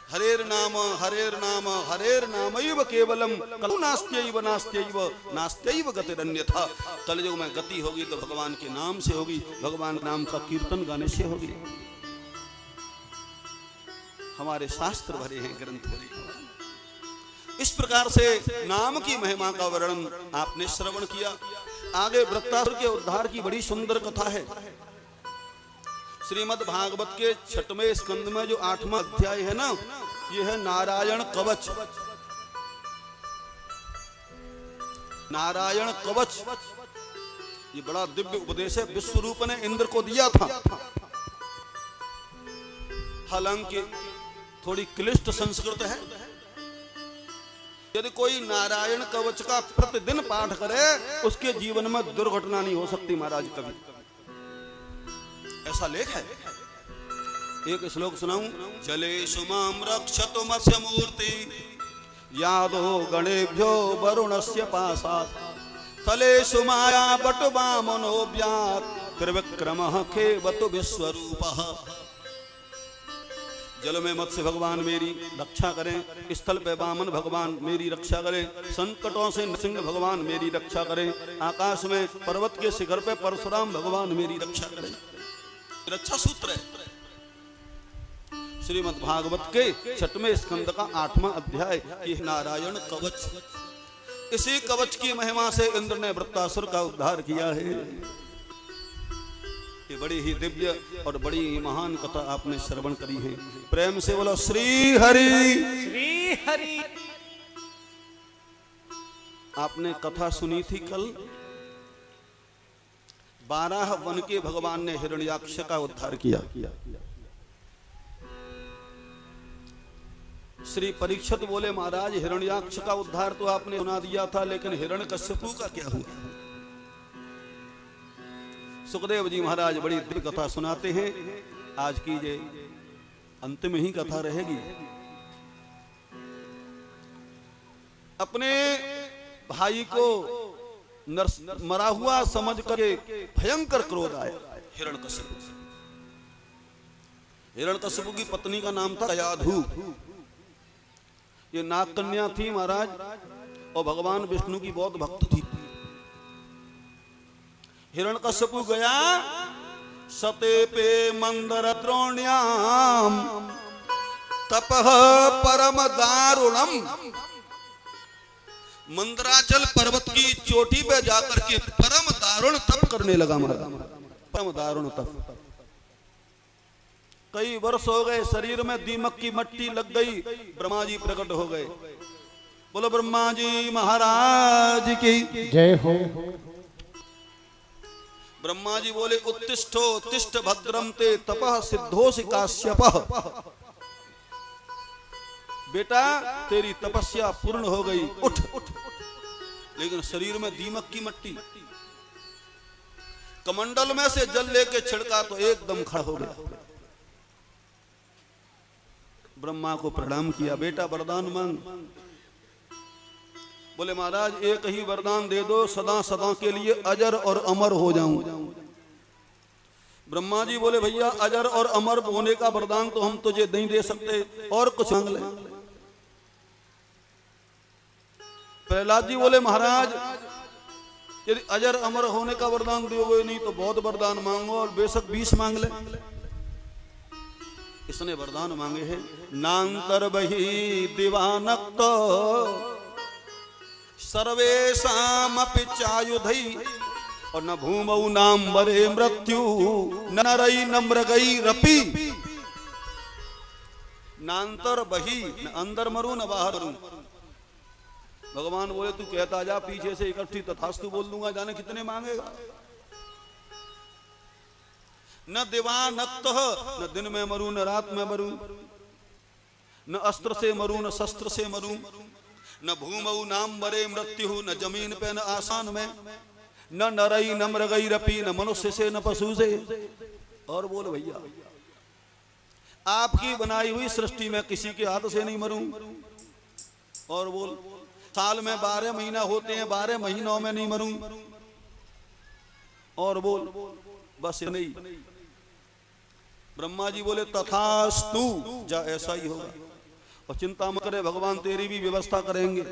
हरेर नाम हरेर नाम हरेर नामैव केवलम कलु नास्त्यैव नास्त्यैव नास्त्यैव गतिरन्यथा। कलयुग में गति होगी तो भगवान के नाम से होगी, भगवान नाम का कीर्तन गाने से होगी। हमारे शास्त्र भरे हैं, ग्रंथ भरे हैं। इस प्रकार से नाम की महिमा का वर्णन आपने श्रवण किया। आगे वृत्तासुर के उद्धार की बड़ी सुंदर कथा है। श्रीमद् भागवत के 6वें स्कंद में जो 8वां अध्याय है ना, ये है नारायण कवच। नारायण कवच ये बड़ा दिव्य उपदेश है, विश्वरूप ने इंद्र को दिया था। हालांकि थोड़ी क्लिष्ट संस्कृत है। यदि कोई नारायण कवच का प्रतिदिन पाठ करे, उसके जीवन में दुर्घटना नहीं हो सकती महाराज कभी। ऐसा लेख है। एक श्लोक सुनाऊं। जले सुमाम रक्षतु मत्स्य मूर्ति यादो गणेभ्यो वरुणस्य पासात् तलेषु माया बटु वामनोऽव्यात् त्रिविक्रमः खेवतु विश्वरूपः। जल में मत्स्य भगवान मेरी रक्षा करें, स्थल पे वामन भगवान मेरी रक्षा करें, संकटों से नृसिंह भगवान मेरी रक्षा करें, आकाश में पर्वत के शिखर पे परशुराम भगवान मेरी रक्षा करें। रक्षा सूत्र है श्रीमद् भागवत के 6वें स्कंद का 8वां अध्याय, ये नारायण कवच। इसी कवच की महिमा से इंद्र ने वृत्तासुर का उद्धार किया है। ये बड़ी ही दिव्य और बड़ी ही महान कथा आपने श्रवण करी है। प्रेम से बोलो श्री हरि। श्री हरि। आपने कथा सुनी थी कल, 12 वन के भगवान ने हिरण्याक्ष का उद्धार किया। श्री परीक्षित बोले महाराज हिरण्याक्ष का उद्धार तो आपने सुना दिया था, लेकिन हिरण्यकश्यपु का क्या हुआ? सुखदेव जी महाराज बड़ी दिव्य कथा सुनाते हैं। आज की ये अंतिम ही कथा रहेगी। अपने भाई को मरा हुआ समझ करके भयंकर क्रोध आया हिरण्यकश्यपु। हिरण्यकश्यपु की पत्नी का नाम था कयाधु। ये नाग कन्या थी महाराज, और भगवान विष्णु की बहुत भक्त थी। हिरण्यकश्यपु गया सते पे मंदर द्रोण्याम तपः परम दारुणम। मंदराचल पर्वत की चोटी पे जाकर के परम दारुण तप करने लगा महाराज, परम दारुण तप। कई वर्ष हो गए, शरीर में दीमक की मट्टी लग गई। ब्रह्मा जी प्रकट हो गए। बोलो ब्रह्मा जी महाराज की जय हो। ब्रह्मा जी बोले उत्तिष्ठो उत्तिष्ठ भद्रम ते तपः सिद्धोसि काश्यपः। बेटा तेरी तपस्या पूर्ण हो गई, उठ। लेकिन शरीर में दीमक की मट्टी, कमंडल में से जल लेके छिड़का तो एकदम खड़ा हो गया। ब्रह्मा को प्रणाम किया, बेटा वरदान मांग। बोले महाराज एक ही वरदान दे दो, सदा सदा के लिए अजर और अमर हो जाऊं। ब्रह्मा जी बोले भैया अजर और अमर होने का वरदान तो हम तुझे नहीं दे सकते, और कुछ मांग ले। प्रहलाद जी बोले महाराज यदि अजर अमर होने का वरदान दोगे नहीं तो बहुत वरदान मांगो, और बेशक 20 मांग ले। इसने वरदान मांगे हैं नांतर बही दिवानक्त सर्वेशामपि चायुधै और न भूमौ नाम वरे मृत्यु न नरई न मृगैरपि। नांतर बही, न अंदर मरूं न बाहर मरूं। भगवान बोले तू कहता जा, पीछे से इकट्ठी तथास्तु बोल दूंगा, जाने कितने मांगेगा। न दिवानक्त, न दिन में मरूं न रात में मरूं, न अस्त्र से मरूं न शस्त्र से मरूं, न भूमौ नाम वरे मृत्यु, न जमीन पे न आसान में, न नरई न मृगैरपि, न मनुष्य से न पशु से। और बोल भैया आपकी बनाई हुई सृष्टि में किसी के हाथ से नहीं मरूं। और बोल साल में 12 महीना होते हैं, 12 महीनों में नहीं मरूं। और बोल बस नहीं। ब्रह्मा जी बोले तथास्तु, जा ऐसा ही होगा। और चिंता मत करे, भगवान तेरी भी व्यवस्था करेंगे,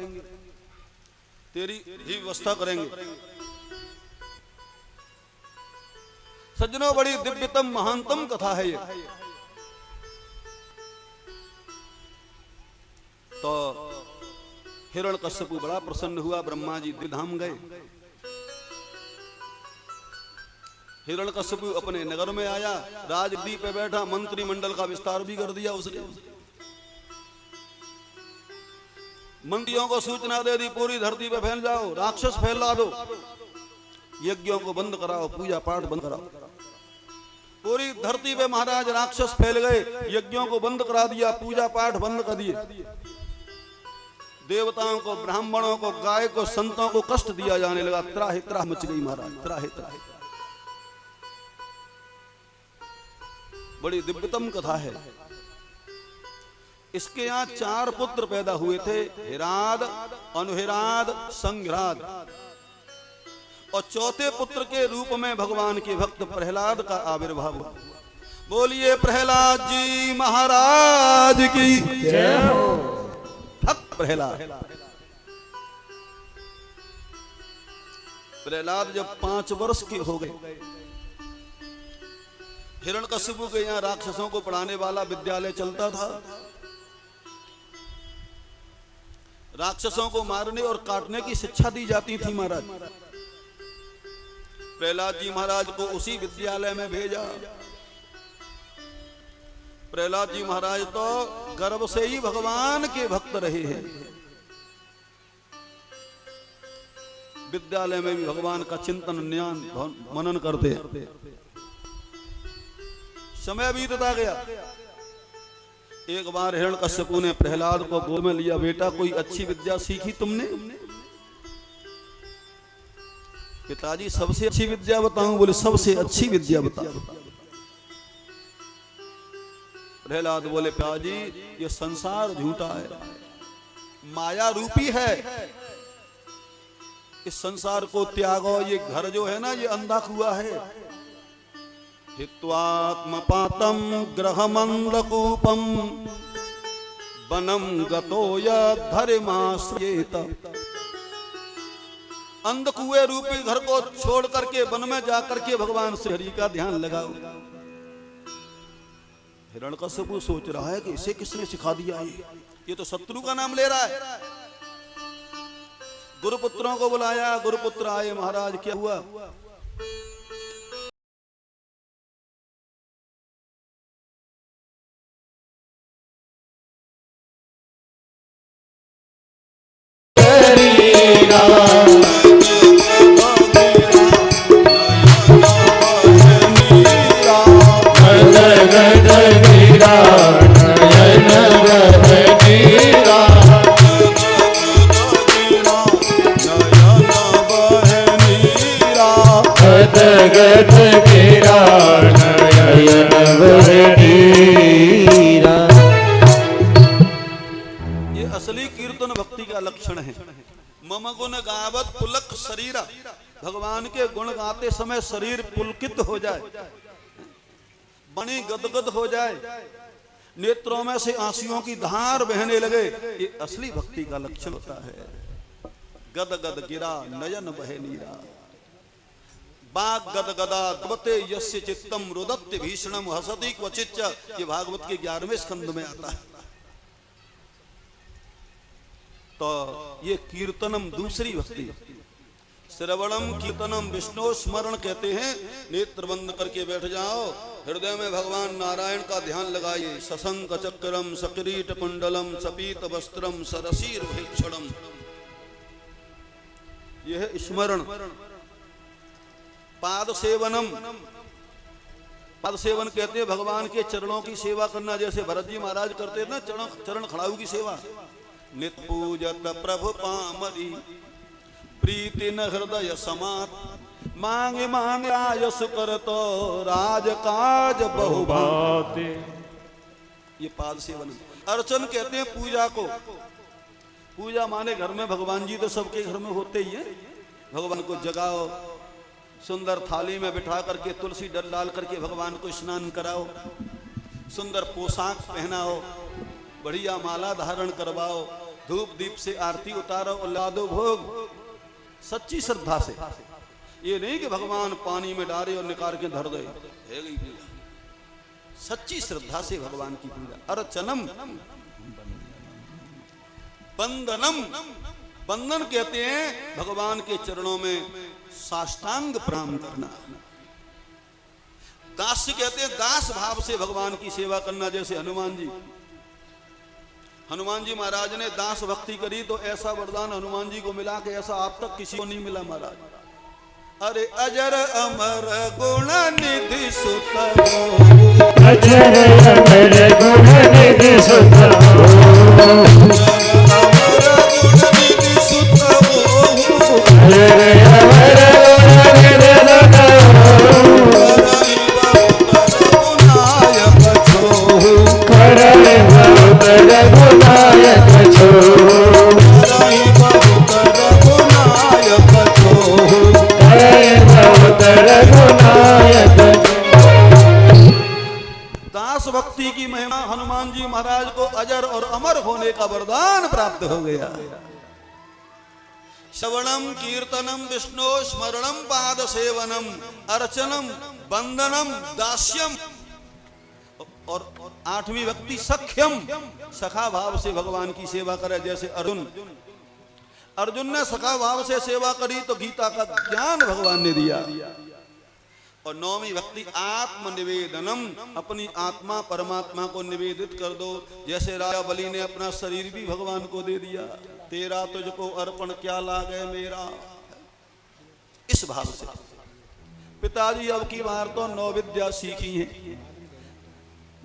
तेरी भी व्यवस्था करेंगे। सज्जनों बड़ी दिव्यतम महानतम कथा है ये। तो हिरण्यकश्यपु बड़ा प्रसन्न हुआ। ब्रह्मा जी धाम गए। हिरण्यकश्यपु अपने नगर में आया, राजगद्दी पे बैठा, मंत्रिमंडल का विस्तार भी कर दिया उसने। मंत्रियों को सूचना दे दी पूरी धरती पे फैल जाओ, राक्षस फैला दो, यज्ञों को बंद कराओ, पूजा पाठ बंद कराओ। पूरी धरती पे महाराज राक्षस फैल गए, यज्ञों को बंद करा दिया, पूजा पाठ बंद कर दिए। देवताओं को, ब्राह्मणों को, गाय को, संतों को कष्ट दिया जाने लगा। त्राहि त्राह मच गई महाराज, त्राहि त्राहि। बड़ी दिव्यतम कथा है। इसके यहाँ 4 पुत्र पैदा हुए थे, हिराद, अनुहिराद, संघ्राद, और चौथे पुत्र के रूप में भगवान के भक्त प्रहलाद का आविर्भाव हुआ। बोलिए प्रहलाद जी महाराज की जय हो। भक्त प्रहलाद। प्रहलाद जब 5 वर्ष के हो गए, हिरण्यकशिपु के यहाँ राक्षसों को पढ़ाने वाला विद्यालय चलता था। राक्षसों को मारने और काटने की शिक्षा दी जाती थी महाराज। प्रहलाद जी महाराज को उसी विद्यालय में भेजा। प्रहलाद जी महाराज तो गर्भ से ही भगवान के भक्त रहे हैं। विद्यालय में भी भगवान का चिंतन ज्ञान मनन करते। समय बीतता गया। एक बार हिरण्यकशिपु ने प्रहलाद को गोद में लिया, बेटा कोई अच्छी विद्या सीखी तुमने? पिताजी सबसे अच्छी विद्या बताऊं? बोले सबसे अच्छी विद्या बताओ। प्रहलाद बोले पिताजी ये संसार झूठा है, माया रूपी है, इस संसार को त्यागो। ये घर जो है ना ये अंधा कुआं है। हित्वात्मपातम ग्रहमंदकूपम वनम गतो यद्धर्माश्रयेत। अंधकुएं रूपी घर को छोड़ करके वन में जाकर के भगवान श्री हरि का ध्यान लगाओ। हिरण्यकशिपु सोच रहा है कि इसे किसने सिखा दिया है, ये तो शत्रु का नाम ले रहा है। गुरुपुत्रों को बुलाया, गुरुपुत्र आए। महाराज क्या हुआ? ये असली कीर्तन भक्ति का लक्षण है। मम गुण गावत पुलक शरीरा। भगवान के गुण गाते समय शरीर पुलकित हो जाए, वाणी गदगद हो जाए, नेत्रों में से आंसुओं की धार बहने लगे, ये असली भक्ति का लक्षण होता है। गद गद गिरा नयन बहे नीरा, बाग गद गदा दबते यस्य चित्तम रुदत्य भीषणम हसति क्वचिच्च। ये भागवत के 11वें स्कंद में आता है। तो ये कीर्तनम दूसरी भक्ति। श्रवणम कीर्तनम विष्णु स्मरण कहते हैं। नेत्र बंद करके बैठ जाओ, हृदय में भगवान नारायण का ध्यान लगाइए। सशंक चक्रम सकिरीट कुंडलम सपीत वस्त्रम सरसीर भीक्षणम, यह स्मरण। पाद सेवनम, पाद सेवन कहते हैं भगवान के चरणों की सेवा करना, जैसे भरत जी महाराज करते हैं ना चरण खड़ाऊ की सेवा। नित पूजत प्रभु पामरी प्रीति न हृदय समात, मांगे मांगे आयस कर तो राज काज बहुभात। ये पाद सेवन। अर्चन कहते हैं पूजा को। पूजा माने घर में भगवान जी तो सबके घर में होते ही है। भगवान को जगाओ, सुंदर थाली में बिठा करके तुलसी डल डाल करके भगवान को स्नान कराओ, सुंदर पोशाक पहनाओ, बढ़िया माला धारण करवाओ, धूप दीप से आरती उतारो और ला दो भोग सच्ची श्रद्धा से। ये नहीं कि भगवान पानी में डाले और निकाल के धर दे। सच्ची श्रद्धा से भगवान की पूजा। अर्चनम बंदनम, बंदन कहते हैं भगवान के चरणों में साष्टांग प्रणाम करना। दास्य कहते हैं दास भाव से भगवान की सेवा करना। जैसे हनुमान जी महाराज ने दास भक्ति करी तो ऐसा वरदान हनुमान जी को मिला कि ऐसा आप तक किसी को नहीं मिला महाराज। अरे अजर अमर गुण निधि सुत, अजर अमर गुण निधि सुत, हनुमान जी महाराज को अजर और अमर होने का वरदान प्राप्त हो गया। श्रवणम कीर्तनम विष्णु स्मरणम पाद सेवनम अर्चनम वंदनम दास्यम, और 8वीं व्यक्ति सख्यम, सखा भाव से भगवान की सेवा करे। जैसे अर्जुन ने सखा भाव से सेवा करी तो गीता का ज्ञान भगवान ने दिया। और 9वीं व्यक्ति आत्मनिवेदनम, अपनी आत्मा परमात्मा को निवेदित कर दो। जैसे राजा बलि ने अपना शरीर भी भगवान को दे दिया, तेरा तुझको अर्पण क्या लागे मेरा, इस भाव से। पिताजी अब की बार तो 9 विद्या सीखी है।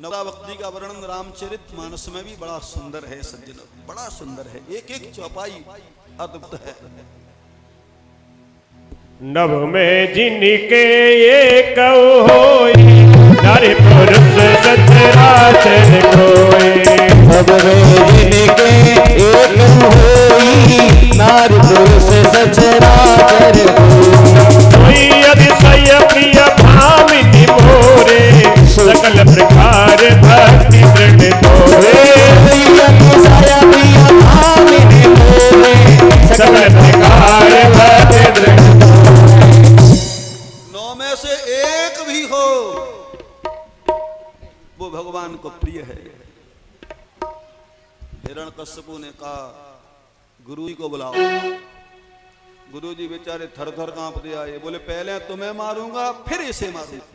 9 भक्ति का वर्णन रामचरितमानस में भी बड़ा सुंदर है सज्जनों, बड़ा सुंदर है, एक एक चौपाई अद्भुत है। नभ में जिनके एक होई, नारी पुरुष सचराचर कोई। नभ में जिनके एक होई, नारी पुरुष सचराचर कोई। अतिशय प्रिय भामिनी मोरे, सकल प्रकार भक्ति दृढ़ तोरे। अतिशय प्रिय भामिनी मोरे, सकल प्रकार भक्ति दृढ़। 9 में से एक भी हो वो भगवान को प्रिय है। हिरण्यकश्यपु ने कहा गुरु जी को बुलाओ। गुरु जी बेचारे थर थर कांपते आए, बोले पहले तुम्हें मारूंगा फिर इसे मारूंगा।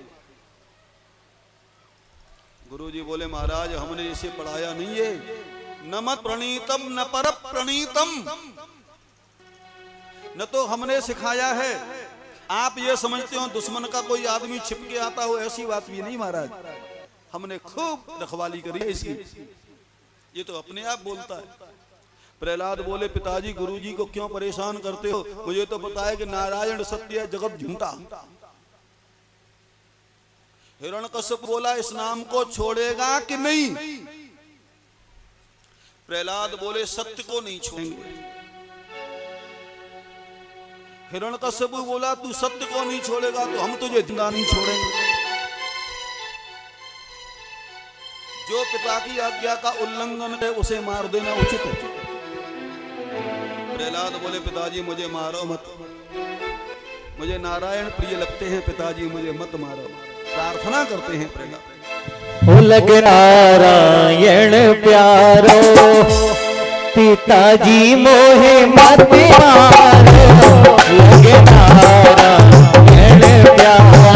गुरु जी बोले महाराज हमने इसे पढ़ाया नहीं है, न मत प्रणीतम न पर प्रणीतम, न तो हमने सिखाया है। आप ये समझते हो दुश्मन का कोई आदमी छिप के आता हो, ऐसी बात भी नहीं महाराज, हमने खूब रखवाली करी है इसकी। ये तो अपने आप बोलता है। प्रहलाद बोले पिताजी गुरुजी को क्यों परेशान करते हो, मुझे तो पता है कि नारायण सत्य है जगत झूठा। हिरण्यकश्यप बोला इस नाम को छोड़ेगा कि नहीं। प्रहलाद बोले सत्य को नहीं छोड़ेंगे। हिरण्यकश्यप बोला तू सत्य को नहीं छोड़ेगा तो हम तुझे जिंदा नहीं छोड़ेंगे। जो पिता की आज्ञा का उल्लंघन है उसे मार देना उचित है। प्रहलाद बोले पिताजी मुझे मारो मत, मुझे नारायण प्रिय लगते हैं पिताजी, मुझे मत मारो। प्रार्थना करते हैं प्रहलाद। लग नारायण प्यारो, पिताजी मोहे मत मारो। लग नारायण प्यारो,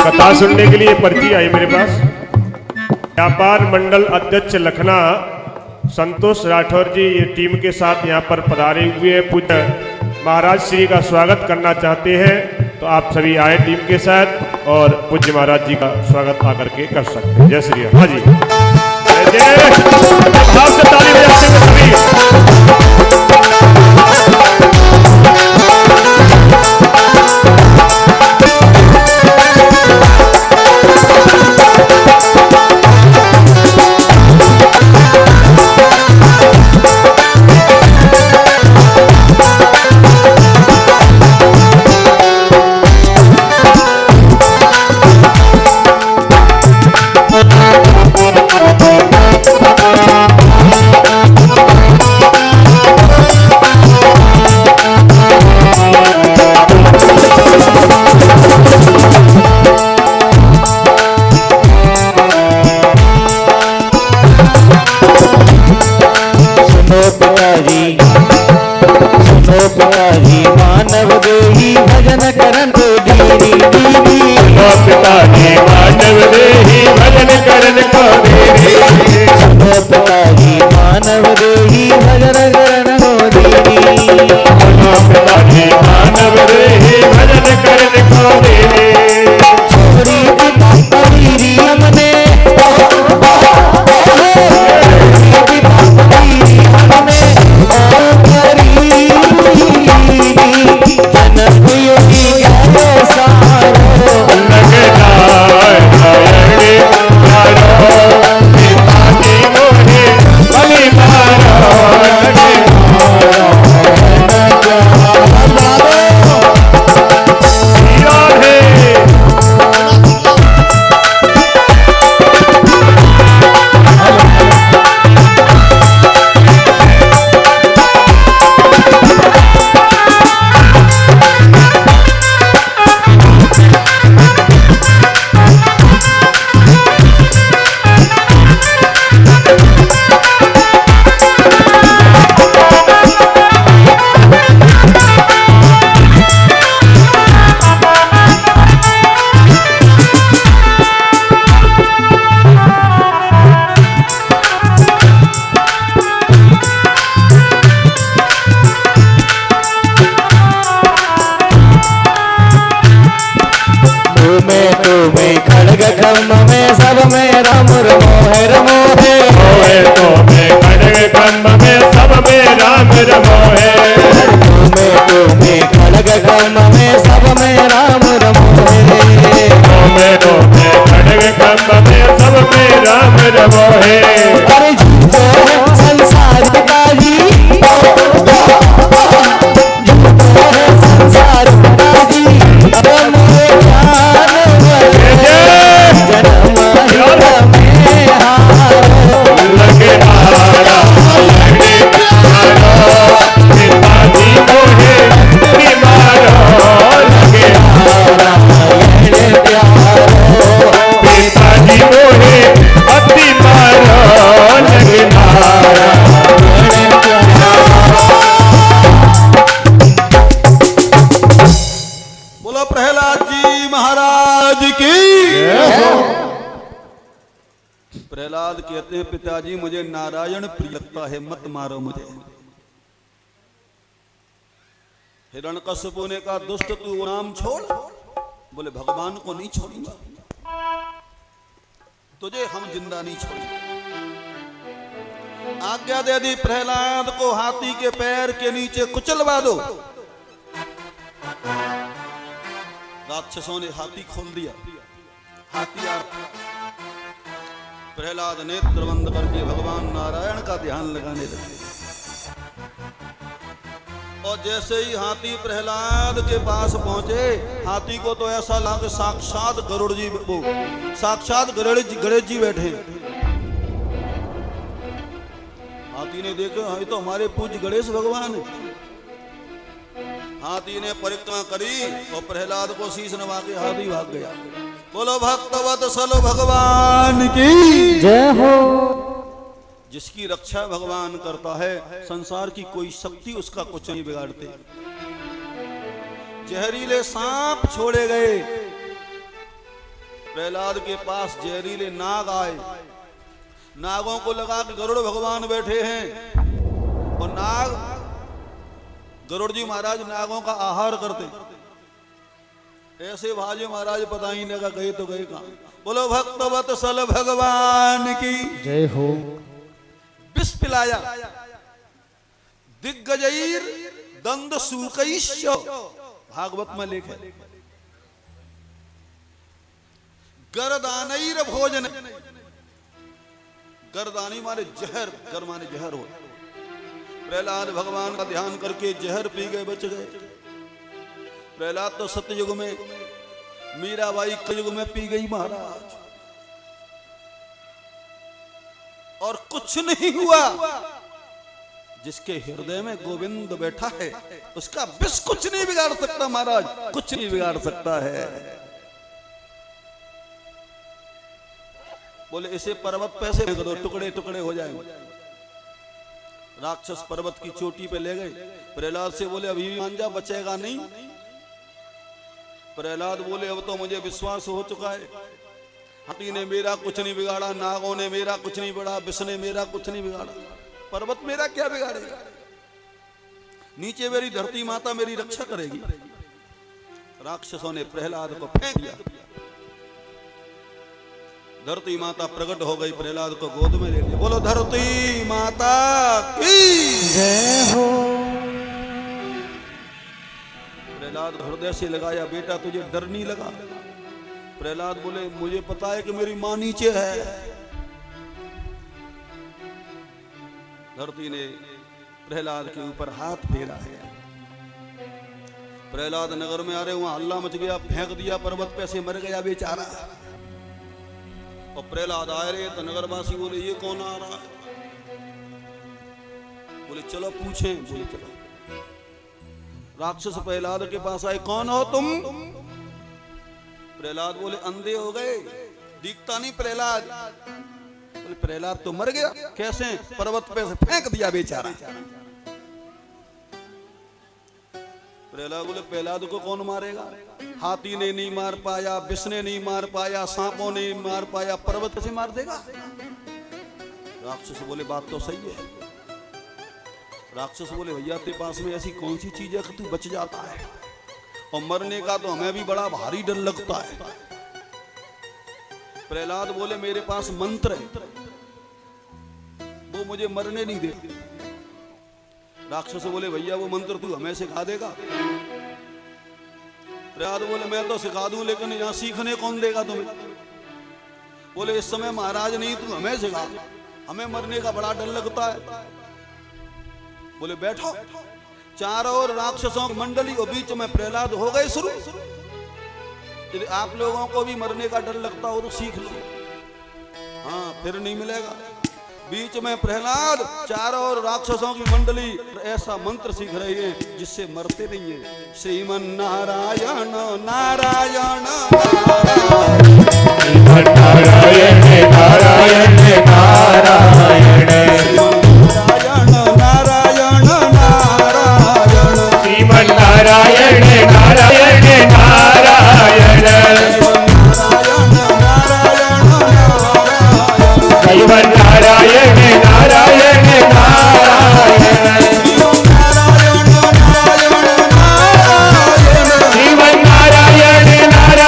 कथा सुनने के लिए पर्ची आई मेरे पास। व्यापार मंडल अध्यक्ष लखना संतोष राठौर जी ये टीम के साथ यहाँ पर पधारे हुए पूज्य महाराज श्री का स्वागत करना चाहते हैं, तो आप सभी आए टीम के साथ और पूज्य महाराज जी का स्वागत आकर के कर सकते हैं। जय श्री राम। हाँ जी जय भाव से ताली बजाते हुए सभी। ब्रह्म में सब में राम रमो है रमो है। मोहे तो में खड़ग ब्रह्म में सब में राम रमो है। तुम्हें खड़ग ब्रह्म में सब में राम रमो है। तो में खड़ग ब्रह्म में सब में राम रमो है। अरे झूठो है संसार का जी, झूठो है संसार का जी, अब मोहे ज्ञान वाले जन्म हित में हारो। लगे हारा लगे हारो पिताजी मोहे बीमारो। लगे हारा ये प्यारो, पिताजी मोहे अति मारो। लगे हारा ये प्यारो। बोलो प्रहलाद जी महाराज की। प्रहलाद कहते हैं पिताजी मुझे नारायण प्रिय लगता है, मत मारो मुझे। हिरण्यकश्यपु ने कहा दुष्ट तू नाम छोड़। बोले भगवान को नहीं छोड़ूंगा, तुझे हम जिंदा नहीं छोड़ेंगे। आज्ञा दे दी प्रहलाद को हाथी के पैर के नीचे कुचलवा दो। राक्षसों ने हाथी खोल दिया, हाथी आ प्रहलाद नेत्र बंद करके भगवान नारायण का ध्यान लगाने लगे। और जैसे ही हाथी प्रहलाद के पास पहुंचे, हाथी को तो ऐसा लगा साक्षात गरुड़ जी, वो साक्षात गणेश जी बैठे। हाथी ने देखा ये तो हमारे पूज्य गणेश भगवान है। हाथी ने परिक्रमा करी और प्रहलाद को शीश नवा के हाथी भाग गया। बोलो भक्तवत्सल भगवान की जय हो। जिसकी रक्षा भगवान करता है, संसार की कोई शक्ति उसका कुछ नहीं बिगाड़ते। जहरीले सांप छोड़े गए, प्रहलाद के पास जहरीले नाग आए। नागों को लगा कि गरुड़ भगवान बैठे हैं, और नाग गरुड़ जी महाराज नागों का आहार करते। ऐसे भाजे महाराज पता ही नहीं लगा गए तो गए कहां। बोलो भक्तवत्सल भगवान की जय हो। विष पिलाया, दिग्गजैर दंड सूकैश्च, भागवत में लिखा है। गरदानैर भोजन, गरदानी माने जहर, गर माने जहर हो। प्रहलाद भगवान का ध्यान करके जहर पी गए, बच गए। प्रहलाद तो सतयुग में, मीराबाई कलयुग में पी गई महाराज, और कुछ नहीं हुआ। जिसके हृदय में गोविंद बैठा है उसका विष कुछ नहीं बिगाड़ सकता महाराज, कुछ नहीं बिगाड़ सकता है। बोले इसे पर्वत पे से फेंक दो, टुकड़े टुकड़े हो जाएंगे। राक्षस पर्वत की चोटी पे ले गए। प्रहलाद से बोले अभी भी मांझा बचेगा नहीं। प्रहलाद बोले अब तो मुझे विश्वास हो चुका है, हाथी ने मेरा कुछ नहीं बिगाड़ा, नागों ने मेरा कुछ नहीं बिगाड़ा, विष ने मेरा कुछ नहीं बिगाड़ा, पर्वत मेरा क्या बिगाड़ेगा। नीचे मेरी धरती माता मेरी रक्षा करेगी। राक्षसों ने प्रहलाद को फेंक दिया। धरती माता प्रकट हो गई, प्रहलाद को गोद में ले लिया। बोलो धरती माता की जय हो। प्रहलाद हृदय से लगाया, बेटा तुझे डर नहीं लगा। प्रहलाद बोले मुझे पता है कि मेरी मां नीचे है। धरती ने प्रहलाद के ऊपर हाथ फेरा है। प्रहलाद नगर में आ रहे, वहां हल्ला मच गया, फेंक दिया पर्वत पे से, मर गया बेचारा। और प्रहलाद आ रहे तो नगरवासी बोले ये कौन आ रहा है। बोले चलो पूछें। बोले चलो। राक्षस प्रहलाद के पास आए, कौन हो तुम। प्रहलाद बोले अंधे हो गए, दिखता नहीं प्रहलाद। बोले प्रहलाद तो मर गया। कैसे। पर्वत पे से फेंक दिया बेचारा। प्रहलाद बोले प्रहलाद को कौन मारेगा। हाथी ने नहीं मार पाया, विष ने नहीं मार पाया, सांपों ने नहीं मार पाया, पर्वत से मार देगा। राक्षस बोले बात तो सही है। राक्षस बोले भैया तेरे पास में ऐसी कौन सी चीज है कि तू बच जाता है, और मरने का तो हमें भी बड़ा भारी डर लगता है। प्रहलाद बोले मेरे पास मंत्र है, वो मुझे मरने नहीं दे। राक्षस बोले भैया वो मंत्र तू हमें सिखा देगा? प्रहलाद बोले मैं तो सिखा दूं, लेकिन यहां सीखने कौन देगा तुम्हें? बोले इस समय महाराज नहीं, तू हमें सिखा, हमें मरने का बड़ा डर लगता है। बोले बैठो। चारों ओर राक्षसों की मंडली और बीच में प्रहलाद हो गए शुरू। यदि आप लोगों को भी मरने का डर लगता हो तो सीख लो, हाँ फिर नहीं मिलेगा। बीच में प्रहलाद, चारों ओर राक्षसों की मंडली ऐसा मंत्र सीख रही है जिससे मरते नहीं है। श्रीमन नारायण नारायण नारायण नारायण नारायण नारायण नारायण श्रीमन नारायण नारायण नारायण श्रीमन नारायण नारायण नारायण श्रीमन नारायण नारायण नारायण श्रीमन नारायण नारायण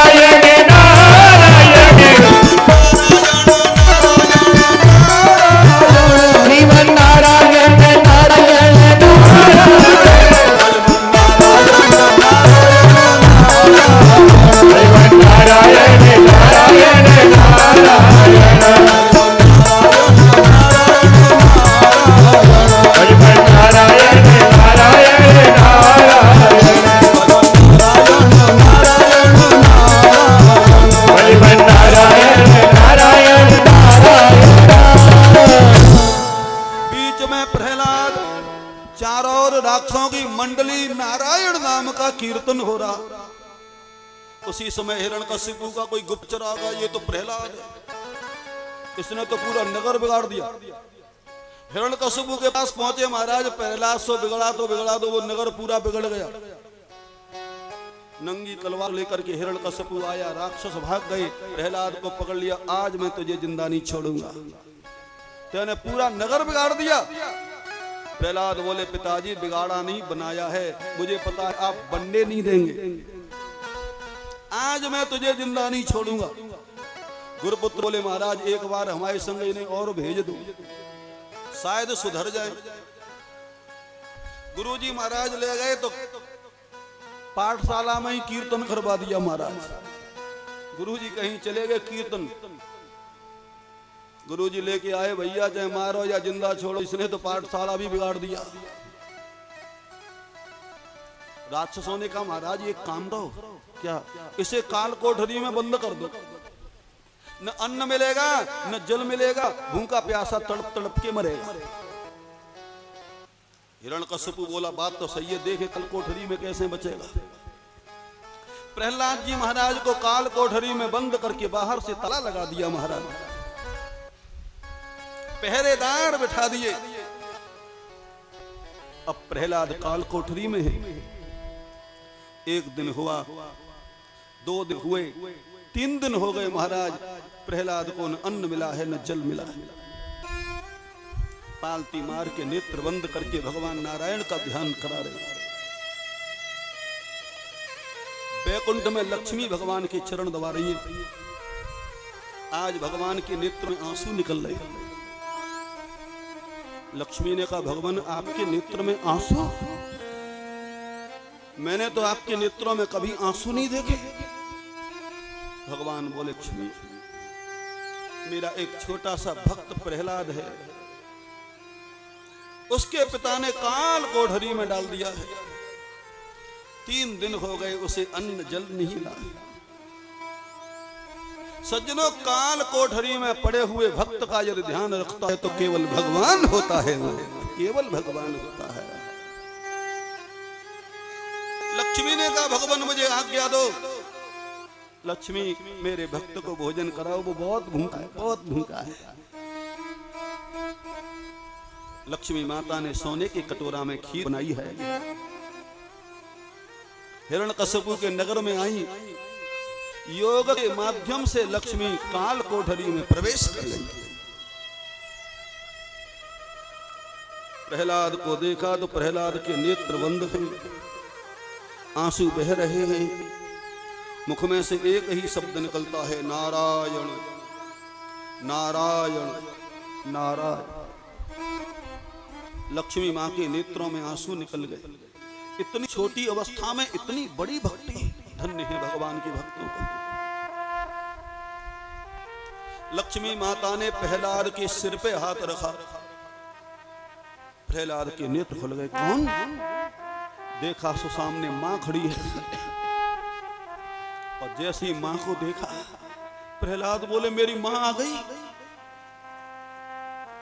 राक्षसों की मंडली नारायण नाम का कीर्तन हो रहा। उसी समय हिरण्यकशिपु का कोई गुप्तचर आ गया, ये तो प्रहलाद है, इसने तो पूरा नगर बिगाड़ दिया। हिरण्यकशिपु के पास पहुंचे महाराज, प्रहलाद सो बिगड़ा तो वो नगर पूरा बिगड़ गया। नंगी तलवार लेकर के हिरण्यकशिपु आया, राक्षस भाग गए, प्रहलाद को पकड़ लिया। आज मैं तुझे जिंदा नहीं छोड़ूंगा, तेने पूरा नगर बिगाड़ दिया। प्रहलाद बोले पिताजी बिगाड़ा नहीं बनाया है, मुझे पता है आप बनने नहीं देंगे, आज मैं तुझे जिंदा नहीं छोड़ूंगा। गुरुपुत्र बोले महाराज एक बार हमारे संग इन्हें और भेज दो, शायद सुधर जाए। गुरुजी महाराज ले गए तो पाठशाला में ही कीर्तन करवा दिया महाराज। गुरुजी कहीं चले गए कीर्तन, गुरुजी लेके आए, भैया चाहे मारो या जिंदा छोड़ो, इसने तो पाठशाला भी बिगाड़ दिया। राक्षसों ने कहा महाराज ये काम दो, क्या इसे काल कोठरी में बंद कर दो, न अन्न मिलेगा न जल मिलेगा, भूखा प्यासा तड़प तड़प के मरेगा। हिरण्यकशिपु बोला बात तो सही है, देखे कल कोठरी में कैसे बचेगा। प्रहलाद जी महाराज को काल कोठरी में बंद करके बाहर से ताला लगा दिया महाराज, पहरेदार बिठा दिए। अब प्रहलाद काल कोठरी में है। एक दिन हुआ, 2 दिन हुए, 3 दिन हो गए महाराज, प्रहलाद को न अन्न मिला है न जल मिला है। पालती मार के नेत्र बंद करके भगवान नारायण का ध्यान करा रहे। बैकुंठ में लक्ष्मी भगवान के चरण दबा रही है। आज भगवान के नेत्र में आंसू निकल रहे। लक्ष्मी ने कहा भगवान आपके नेत्र में आंसू, मैंने तो आपके नेत्रों में कभी आंसू नहीं देखे। भगवान बोले लक्ष्मी मेरा एक छोटा सा भक्त प्रहलाद है, उसके पिता ने काल कोठरी में डाल दिया है, 3 दिन हो गए उसे अन्न जल नहीं मिला। सज्जनों काल कोठरी में पड़े हुए भक्त का यदि ध्यान रखता है तो केवल भगवान होता है, केवल भगवान होता है। लक्ष्मी ने कहा भगवान मुझे आज्ञा दो, लक्ष्मी मेरे भक्त को भोजन कराओ, वो बहुत भूखा है, बहुत भूखा है। लक्ष्मी माता ने सोने के कटोरा में खीर बनाई है। हिरण्यकशिपु के नगर में आई, योग के माध्यम से लक्ष्मी काल कोठरी में प्रवेश कर गई। प्रहलाद को देखा तो प्रहलाद के नेत्र बंद हैं, आंसू बह रहे हैं, मुख में से एक ही शब्द निकलता है नारायण नारायण नारायण। लक्ष्मी मां के नेत्रों में आंसू निकल गए। इतनी छोटी अवस्था में इतनी बड़ी भक्ति, धन्य है भगवान के भक्तों को। लक्ष्मी माता ने प्रहलाद के सिर पे हाथ रखा। प्रहलाद के नेत्र खुल गए। कौन? देखा सो सामने मां खड़ी है। और जैसे ही मां को देखा, प्रहलाद बोले मेरी मां आ गई।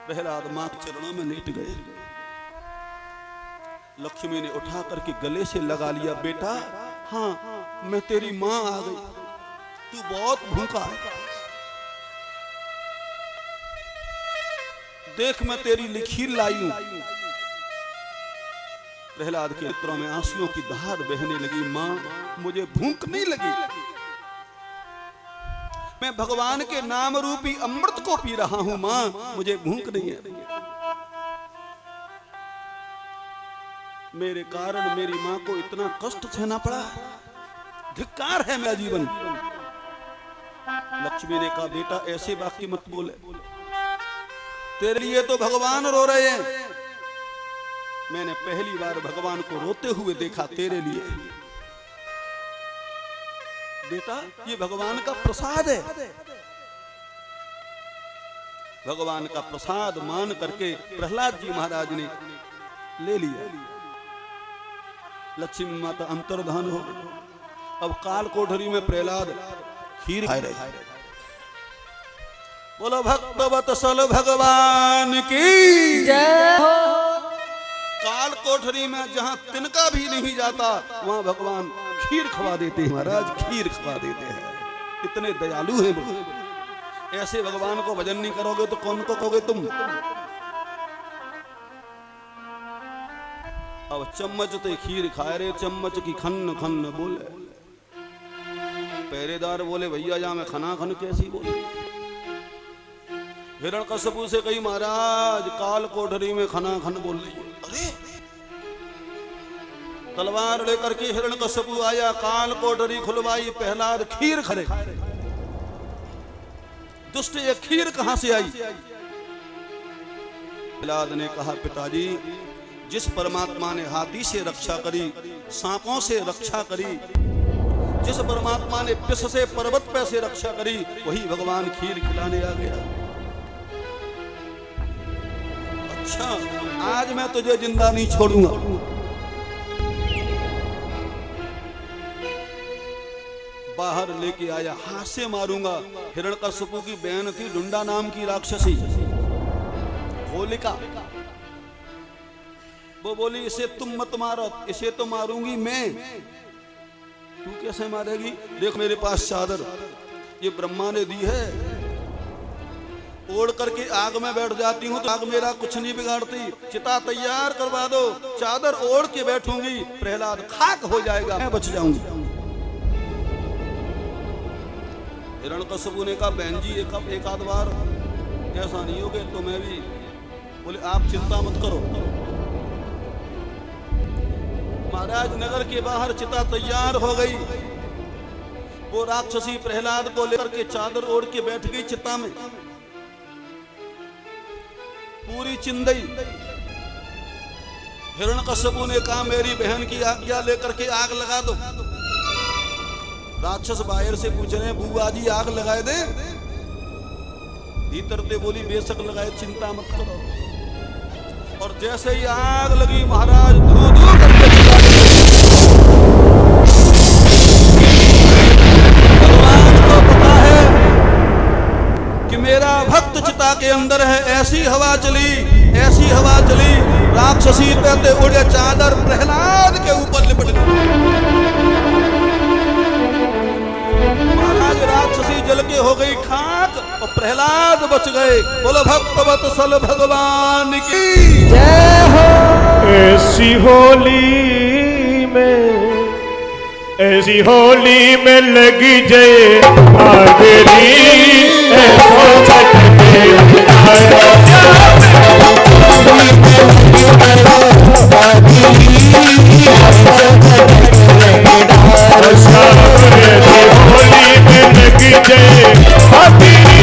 प्रहलाद मां के चरणों में लेट गए। लक्ष्मी ने उठा करके गले से लगा लिया। बेटा, हाँ मैं तेरी मां आ गई, तू बहुत भूखा है, देख मैं तेरी लिए खीर लाई हूं। प्रहलाद के नेत्रों में आंसुओं की धार बहने लगी। मां, मुझे भूख नहीं लगी, मैं भगवान के नाम रूपी अमृत को पी रहा हूं। मां, मुझे भूख नहीं है। मेरे कारण मेरी मां को इतना कष्ट सहना पड़ा, धिक्कार है मेरा जीवन। लक्ष्मी ने कहा बेटा ऐसे वाक्य मत बोले, तेरे लिए तो भगवान रो रहे हैं। मैंने पहली बार भगवान को रोते हुए देखा तेरे लिए। बेटा ये भगवान का प्रसाद है। भगवान का प्रसाद मान करके प्रहलाद जी महाराज ने ले लिया। लक्ष्मी माता अंतर्धान हो गई। अब काल कोठरी में प्रहलाद खीर खा रहे। बोलो भक्तवत्सल भगवान की जय हो। काल कोठरी में जहां तिनका भी नहीं जाता, वहां भगवान खीर खवा देते हैं। महाराज खीर खवा देते हैं, इतने दयालु हैं वो। ऐसे भगवान को भजन नहीं करोगे तो कौन को कहोगे तुम? अब चम्मच ते खीर खाए रे, चम्मच की खन्न खन्न बोले। पहरेदार बोले भैया जा मैं खना खन कैसी बोले? हिरण्यकश्यपु से कही महाराज काल कोठरी में खना खन बोल रही है। अरे तलवार लेकर के हिरण्यकश्यपु आया, काल कोठरी खुलवाई, प्रहलाद खीर खरे। दुष्ट ये खीर कहां से आई? प्रहलाद ने कहा पिताजी, जिस परमात्मा ने हाथी से रक्षा करी, सांपों से रक्षा करी, जिस परमात्मा ने पिस से पर्वत पे से रक्षा करी, वही भगवान खीर खिलाने आ गया। अच्छा आज मैं तुझे जिंदा नहीं छोड़ूंगा। बाहर लेके आया, हाथ से मारूंगा। हिरण्यकश्यपु की बहन थी डुंडा नाम की राक्षसी होलिका। वो बोली इसे तुम मत मारो, इसे तो मारूंगी मैं। तू कैसे मारेगी? देख मेरे पास चादर, ये ब्रह्मा ने दी है, ओढ़ करके आग में बैठ जाती हूँ तो आग मेरा कुछ नहीं बिगाड़ती। चिता तैयार करवा दो, चादर ओढ़ के बैठूंगी, प्रहलाद खाक हो जाएगा, मैं बच जाऊंगी। हिरण्यकश्यपु ने कहा बहन जी एक आध बार ऐसा नहीं होगे तो मैं भी। बोले आप चिंता मत करो। महाराज नगर के बाहर चिता तैयार हो गई। वो राक्षसी प्रहलाद को लेकर के चादर ओढ़ के बैठ गई चिता में, पूरी चिंदई। हिरण्यकश्यपु ने कहा मेरी बहन की आज्ञा लेकर के आग लगा दो। राक्षस बाहर से पूछ रहे हैं बुआ जी आग लगाए दे? भीतर से बोली बेशक लगाए, चिंता मत करो। और जैसे ही आग लगी महाराज धू धू करके भगवान को पता है कि मेरा भक्त चिता के अंदर है। ऐसी हवा चली, ऐसी हवा चली, राक्षसी पे उड़े चादर प्रहलाद के ऊपर लिपट गई। महाराज राक्षसी जल के हो गई खाक और प्रहलाद बच गए। बोलो भक्तवत्सल भगवान की जय हो। ऐसी होली में लगी जय आगरी, ऐसो छटके होली में लगी जय आगरी,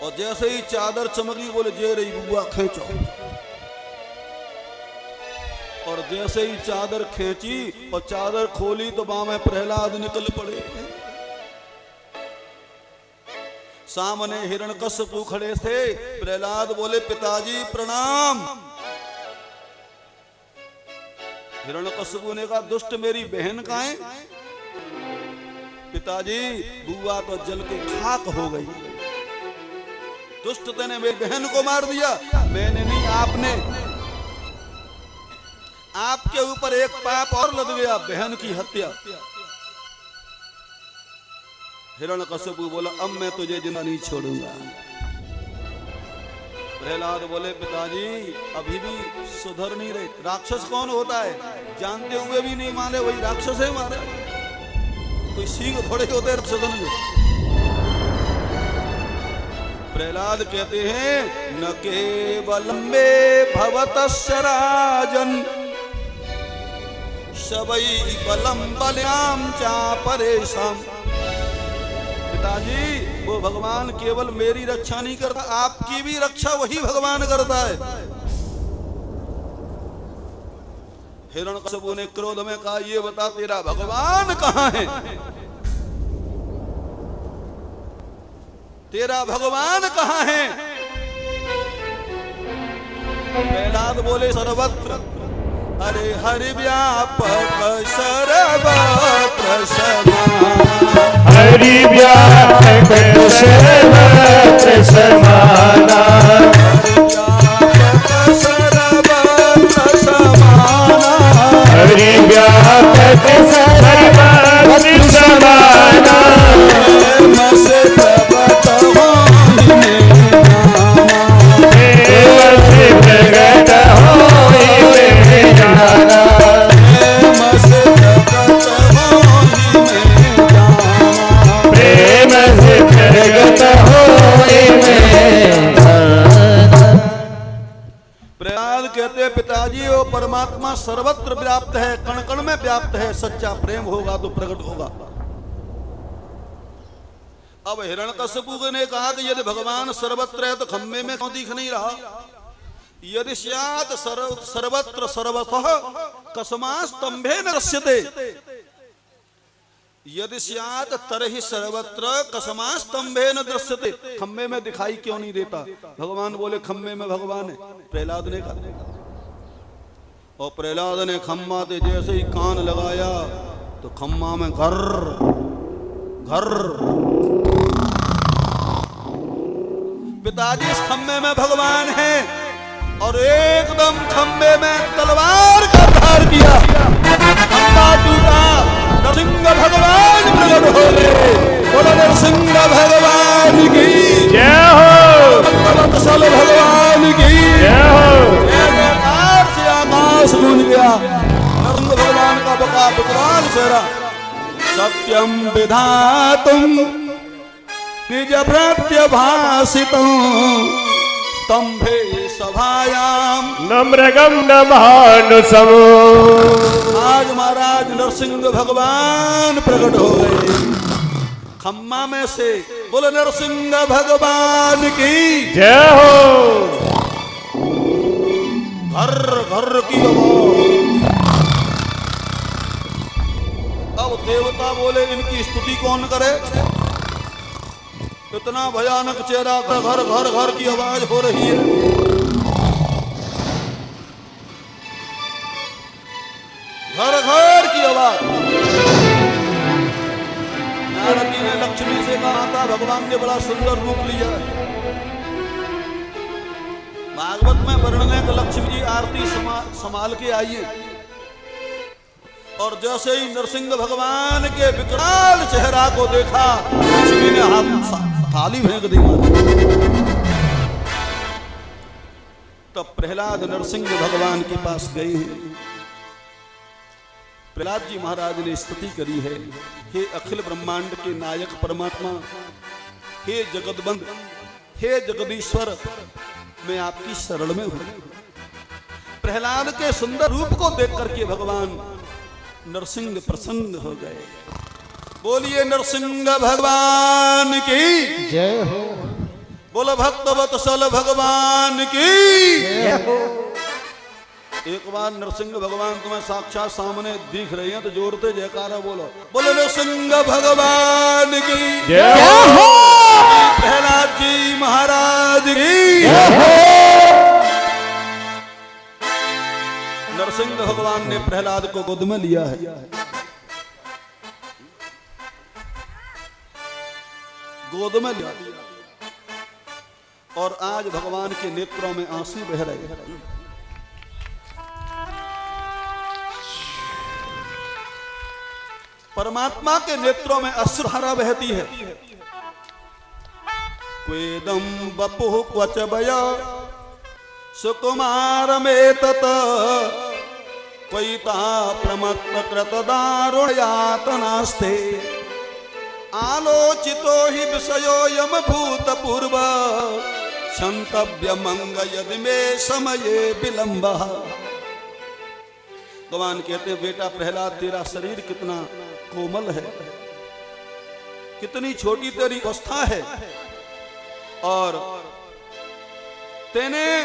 और जैसे ही चादर चमकी बोले जे रही बुआ खींचो, और जैसे ही चादर खींची और चादर खोली तो वहां में प्रहलाद निकल पड़े। सामने हिरण्यकश्यपु खड़े थे। प्रहलाद बोले पिताजी प्रणाम। हिरण्यकश्यपु ने कहा दुष्ट मेरी बहन कहाँ है? पिताजी बुआ तो जल के खाक हो गई। दुष्ट तेने मेरी बहन को मार दिया। मैंने नहीं, आपने। आपके ऊपर एक पाप और लद गया, बहन की हत्या। हिरण्यकश्यपु बोला अब मैं तुझे जिंदा नहीं छोड़ूंगा। प्रहलाद बोले पिताजी अभी भी सुधर नहीं रहे। राक्षस कौन होता है जानते हुए भी नहीं माने, वही राक्षस है मारे। कोई सींग थोड़े होते राक्षसन में। प्रहलाद कहते हैं न केवलम मे भवतस्य राजन सबई बलम बल्याम चा परेशान। पिताजी वो भगवान केवल मेरी रक्षा नहीं करता, आपकी भी रक्षा वही भगवान करता है। हिरण्यकश्यपु ने क्रोध में कहा ये बता तेरा भगवान कहाँ है? तेरा भगवान कहाँ है? प्रहलाद बोले सर्वत्र। अरे हरि व्यापक सर्वत्र समाना, हरि व्यापक सर्वत्र समाना, हरि व्यापक सर्वत्र समाना, प्रगट होई में जाना, प्रेम से प्रगट होई में जाना। प्रहलाद कहते पिताजी वो परमात्मा सर्वत्र व्याप्त है, कण कण में व्याप्त है। सच्चा प्रेम होगा तो प्रकट होगा। अब हिरण्यकश्यपु ने कहा कि यदि भगवान सर्वत्र है तो खम्भे में क्यों दिख नहीं रहा? यदि स्यात् सर्वत्र सर्वतः कस्मास्तंभे न दृश्यते, यदि स्यात् तरहि सर्वत्र कस्मास्तंभे न दृश्यते। खम्भे में दिखाई क्यों नहीं देता? भगवान बोले खम्भे में भगवान है। प्रहलाद ने कहा, और प्रहलाद ने खम्भा ते जैसे ही कान लगाया तो खम्भा में घर घर। पिताजी इस खम्भे में भगवान है, और एकदम खम्भे में तलवार का प्रहार किया। खम्भा टूटा, नरसिंह भगवान प्रकट हो गए। बोलो नरसिंह भगवान की जय हो, वत्सल भगवान की जय हो। जयकार से आकाश गूंज गया। नरसिंह भगवान का बका विकराल चेहरा। सत्यम विधातुम निज भृत्य भासितुम स्तंभे सभायाम न मृगम न मानुषम। आज महाराज नरसिंह भगवान प्रकट हो गए खम्मा में से। बोलो नरसिंह भगवान की जय हो। घर घर की आवाज। अब देवता बोले इनकी स्तुति कौन करे? इतना भयानक चेहरा का घर घर घर की आवाज हो रही है। घर घर की आवाज। नारद जी ने लक्ष्मी से कहा था भगवान ने बड़ा सुंदर रूप लिया है। भागवत में वर्णन है कि लक्ष्मी जी आरती संभाल के आई है, और जैसे ही नरसिंह भगवान के विकराल चेहरा को देखा लक्ष्मी ने हाथ थाली फेंक दी। तब प्रहलाद नरसिंह भगवान के पास गए हैं। प्रहलाद जी महाराज ने स्तुति करी है, हे अखिल ब्रह्मांड के नायक परमात्मा, हे जगतबंध, हे जगदीश्वर, मैं आपकी शरण में हूं। प्रहलाद के सुंदर रूप को देख करके भगवान नरसिंह प्रसन्न हो गए। बोलिए नरसिंह भगवान की जय हो। बोलो भक्त वत्सल भगवान की। एक बार नरसिंह भगवान तुम्हें साक्षात सामने दिख रही हैं तो जोर से जयकारा बोलो। बोलो नरसिंह भगवान की जय हो। प्रहलाद जी महाराज की। नरसिंह भगवान ने प्रहलाद को गोद में लिया है, गोद में लिया, और आज भगवान के नेत्रों में आंसू बह रहे हैं। परमात्मा के नेत्रों में अश्रुधारा बहती है। क्वेदम बपुः क्वच भया सुकुमार में तत क्वैता प्रमत्त कृत दारुण यातनास्ते आलोचितो हि विषयो यम भूतपूर्व क्षन्तव्य मंग यदि मे समये विलंब। भगवान कहते हैं बेटा प्रहलाद तेरा शरीर कितना कोमल है, कितनी छोटी तेरी अवस्था है, और तेने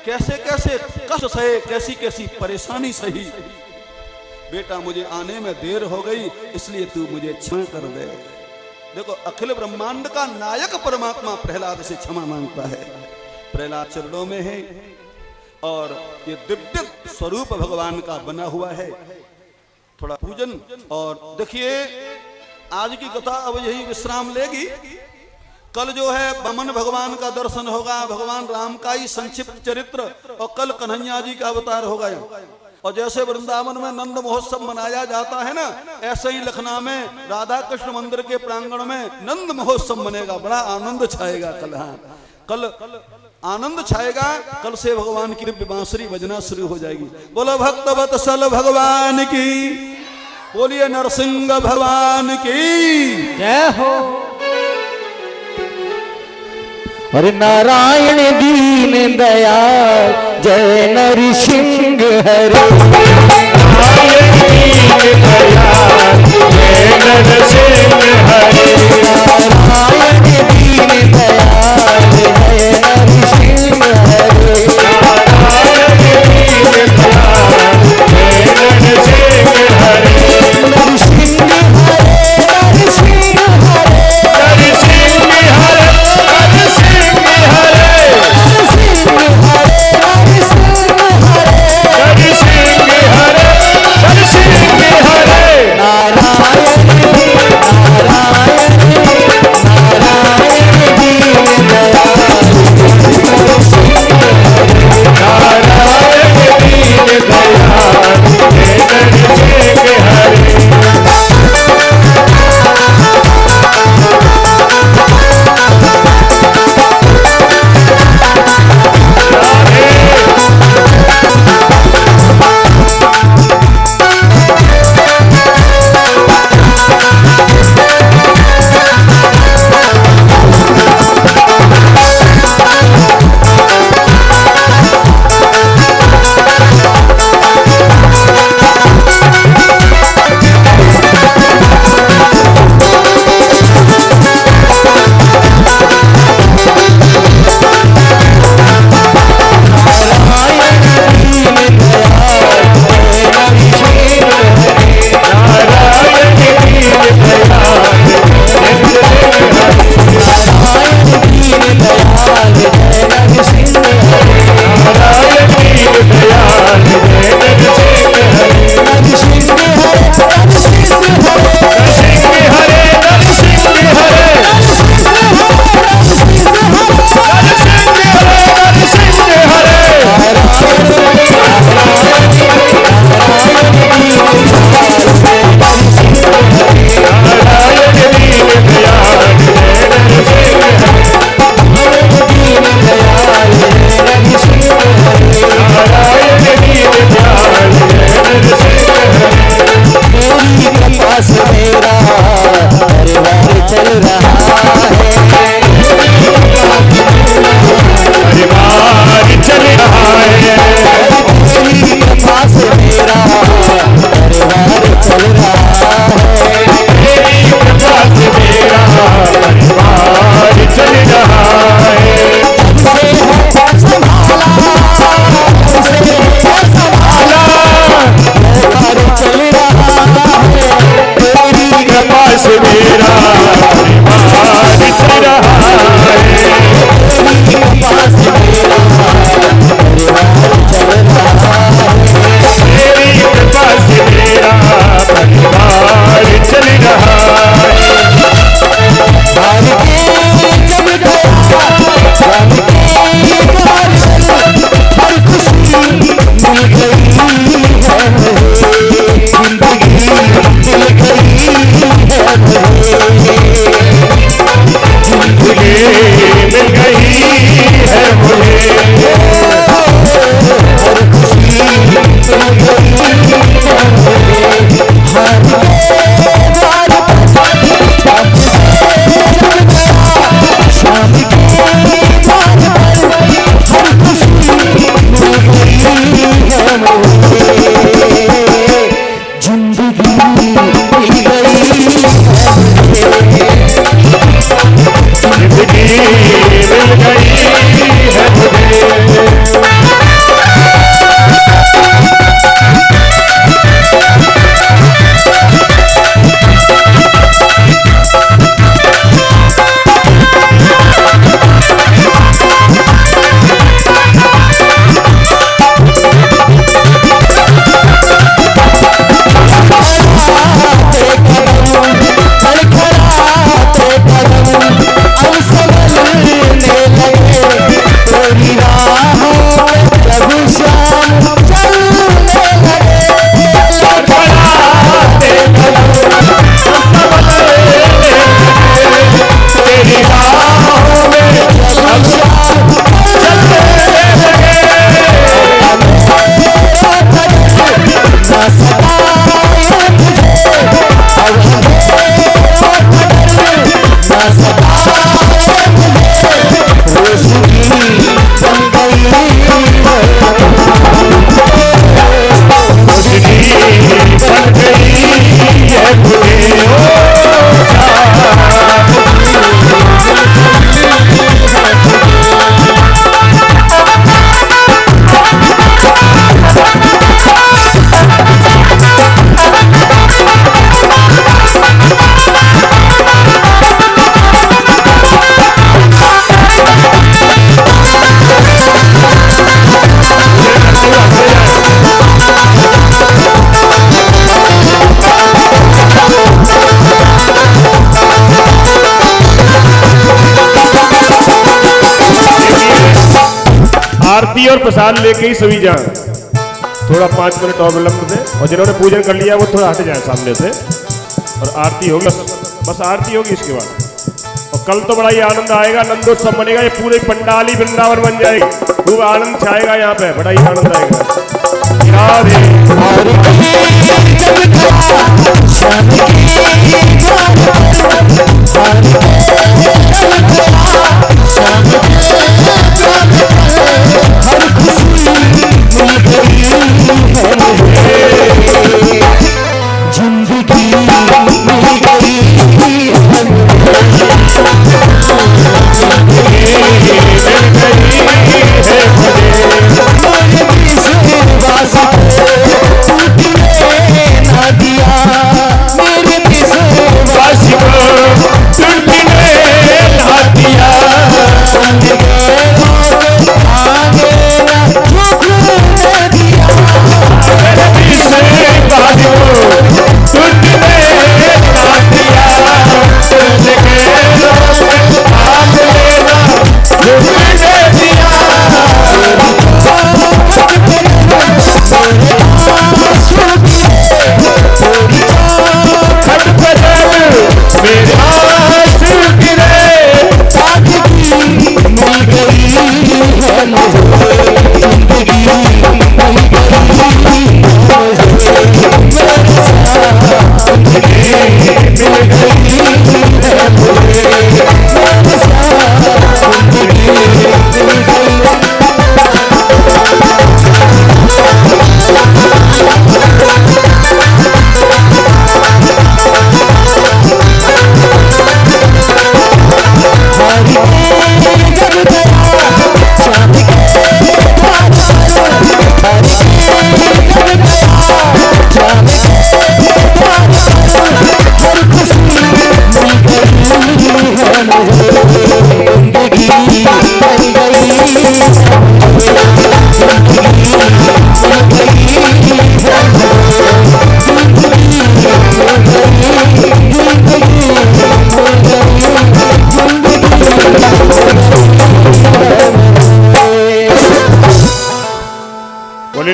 कैसे कैसे कष्ट सहे, कैसी कैसी परेशानी सही। बेटा मुझे आने में देर हो गई, इसलिए तू मुझे क्षमा कर दे। देखो अखिल ब्रह्मांड का नायक परमात्मा प्रहलाद से क्षमा मांगता है। प्रहलाद चरणों में है और ये दिव्य स्वरूप भगवान का बना हुआ है। थोड़ा पूजन और देखिए आज की कथा अब यही विश्राम लेगी। कल जो है वामन भगवान का दर्शन होगा, भगवान राम का ही संक्षिप्त चरित्र, और कल कन्हैया जी का अवतार होगा। और जैसे वृंदावन में नंद महोत्सव मनाया जाता है ना, ऐसे ही लखनऊ में राधा कृष्ण मंदिर के प्रांगण में नंद महोत्सव बनेगा। बड़ा आनंद छाएगा कल। हाँ कल आनंद छाएगा। कल से भगवान की दिव्य बांसुरी बजना शुरू हो जाएगी। बोलो भक्त वत्सल भगवान की, बोलिए नरसिंह भगवान की जय हो। और नारायण दीन दयाल जय नरसिंह हरे। नारायण दीन दयाल जय नरसिंह हरे। नारायण दीन दयाल जय नरसिंह हरे। नारायण दीन दयाल जय नरसिंह हरे। नरसिंह हरे नरसिंह हरे नरसिंह हरे नरसिंह हरे। नरसिंह हरे नरसिंह हरे। नरसिंह हरे नरसिंह हरे। नारायण नारायण आरती और प्रसाद लेके ही सभी जाएं। थोड़ा 5 मिनट और विलंब दे, और जिन्होंने पूजन कर लिया वो थोड़ा हट जाए सामने से, और आरती होगी, बस आरती होगी इसके बाद। और कल तो बड़ा ही आनंद आएगा, नंदोत्सव बनेगा, ये पूरे पंडाल ही वृंदावन बन जाएगी, खूब आनंद छाएगा यहाँ पे, बड़ा ही आनंद आएगा।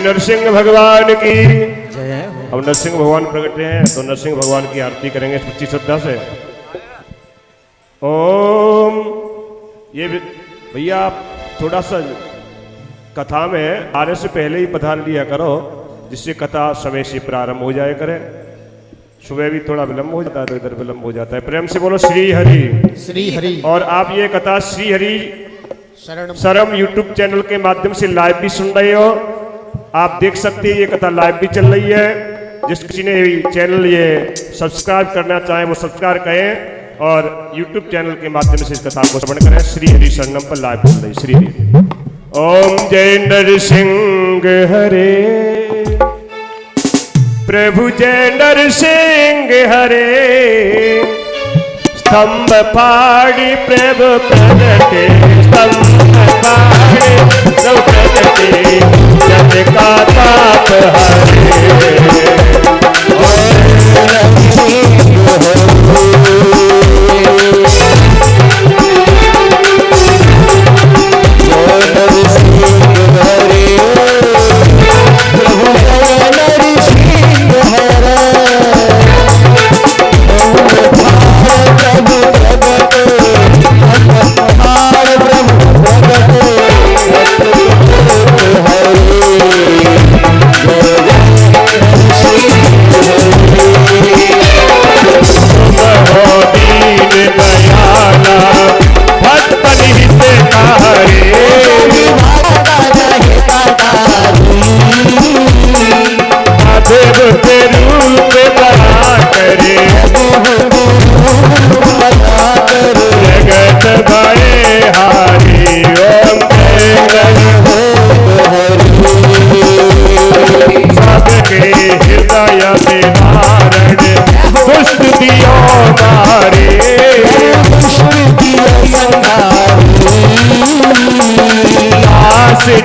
नरसिंह भगवान की जय। अब नरसिंह भगवान प्रकट हैं तो नरसिंह भगवान की आरती करेंगे सच्ची श्रद्धा से। ओम। ये भैया आप थोड़ा सा कथा में आने से पहले ही पधार लिया करो, जिससे कथा समय से प्रारंभ हो जाए करे। सुबह भी थोड़ा विलंब हो जाता है तो इधर विलंब हो जाता है। प्रेम से बोलो श्री हरि श्री हरि। और आप ये कथा श्री हरि शरणम यूट्यूब चैनल के माध्यम से लाइव भी सुन रहे हो। आप देख सकते हैं ये कथा लाइव भी चल रही है। जिस किसी ने चैनल ये सब्सक्राइब करना चाहे वो सब्सक्राइब करें और यूट्यूब चैनल के माध्यम से इस कथा को श्रवण करें। श्री हरि शरणम पर लाइव चल रही श्री हरि। ओम जय नरसिंह हरे प्रभु जय नरसिंह हरे। स्तंभ फाड़ी प्रभु प्रगटे स्तंभ फाड़ी प्रभु प्रगटे जग का ताप हरे।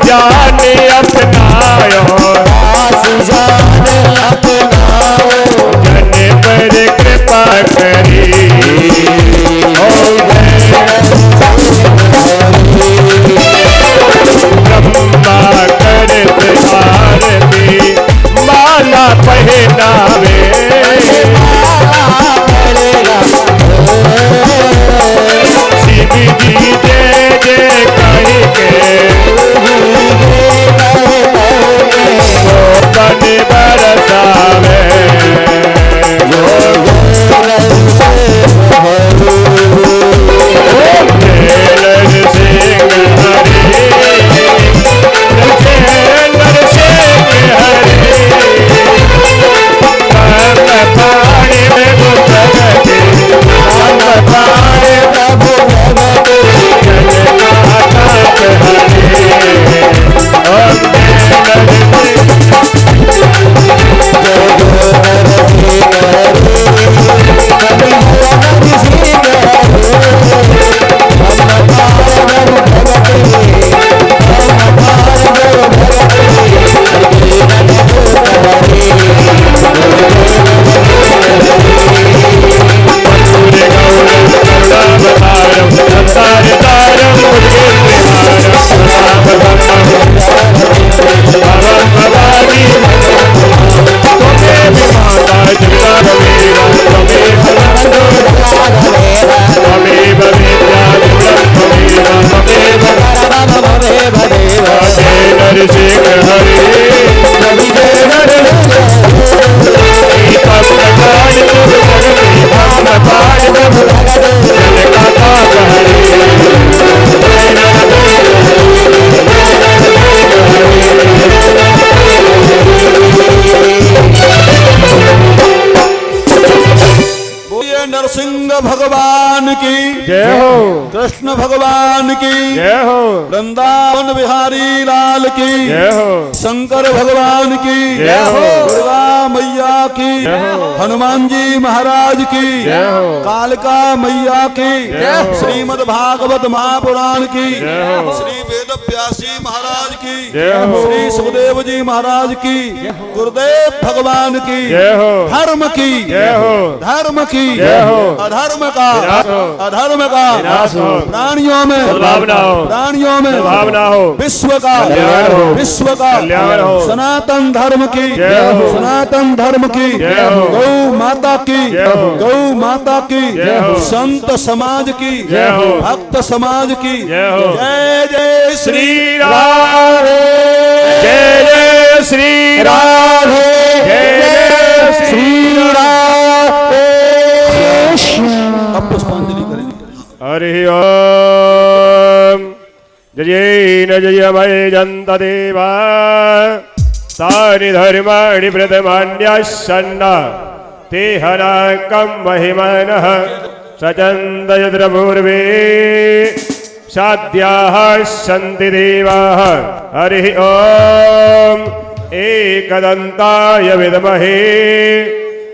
जाने अपनायो जन पर कृपा करी। ब्रह्म कृष्ण भगवान की जय हो, वृंदावन बिहारी लाल की जय हो, शंकर भगवान की जय हो, दुर्गा मैया की जय हो, हनुमान जी महाराज की जय हो, कालका मैया की जय हो, श्रीमद् भागवत महापुराण की जय हो, श्री वेद व्यासी महाराज की जय हो, श्री सुखदेव जी महाराज की गुरुदेव भगवान की जय हो, धर्म की जय हो, धर्म की जय हो, अधर्म का विनाश हो, अधर्म का विनाश हो, प्राणियों में सद्भावना हो, प्राणियों में सद्भावना हो, विश्व का कल्याण हो, विश्व का कल्याण हो, सनातन धर्म की जय हो, सनातन धर्म की जय हो, गौ माता की जय हो, गौ माता की जय हो, संत समाज की जय हो, भक्त समाज की जय हो, जय जय श्री श्री राधे, जय जय श्री राधे, जय जय श्री राधे। अब पुष्पांजलि करेंगे। हरि ओम जयेन जयमय जन्त देवा तानि धर्माणि प्रथमान्यासन्न ते हनाकं महिमानः सचन्दयद्रपूर्वे साध्याः सन्ति देवाः। हरि ओम एकदन्ताय विद्महे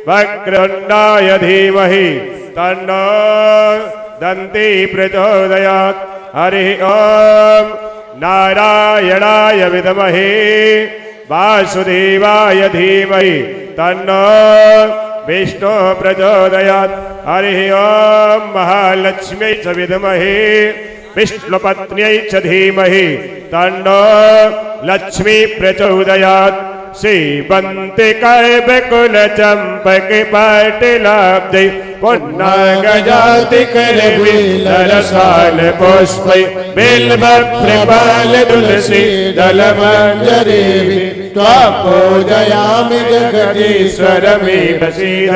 वक्रतुण्डाय धीमहि तन्नो दन्ती प्रचोदयात्। हरि ओम नारायणाय विद्महे वासुदेवाय धीमहि तन्नो विष्णु प्रचोदयात्। हरि ओम महालक्ष्म्यै च विद्महे विष्णुपत्न्यै च धीमहि तन्नो लक्ष्मी प्रचोदयात्। श्रीवन्ति कैबकुल चंपक पाटिलाब्धै पुन्नागजाति करविलरसाल पुष्पै बिल्वप्रपाल तुलसी दलमञ्जरी त्वां पूजयामि जगदीश्वरमेव सीद।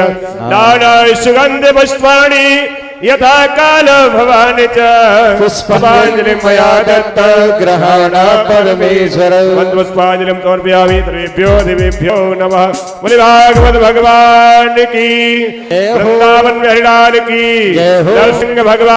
नाना सुगन्ध पुष्पाणि यथा काल भवानि च पुष्पांजलि मया दत्त ग्रहण परमेश्वर पुष्पांजलिं समर्पयामि। सर्वेभ्यो देवेभ्यो नमः। बोले भागवत भगवान की, वृंदावन बिहारी लाल की, जय हो। नरसिंह भगवान।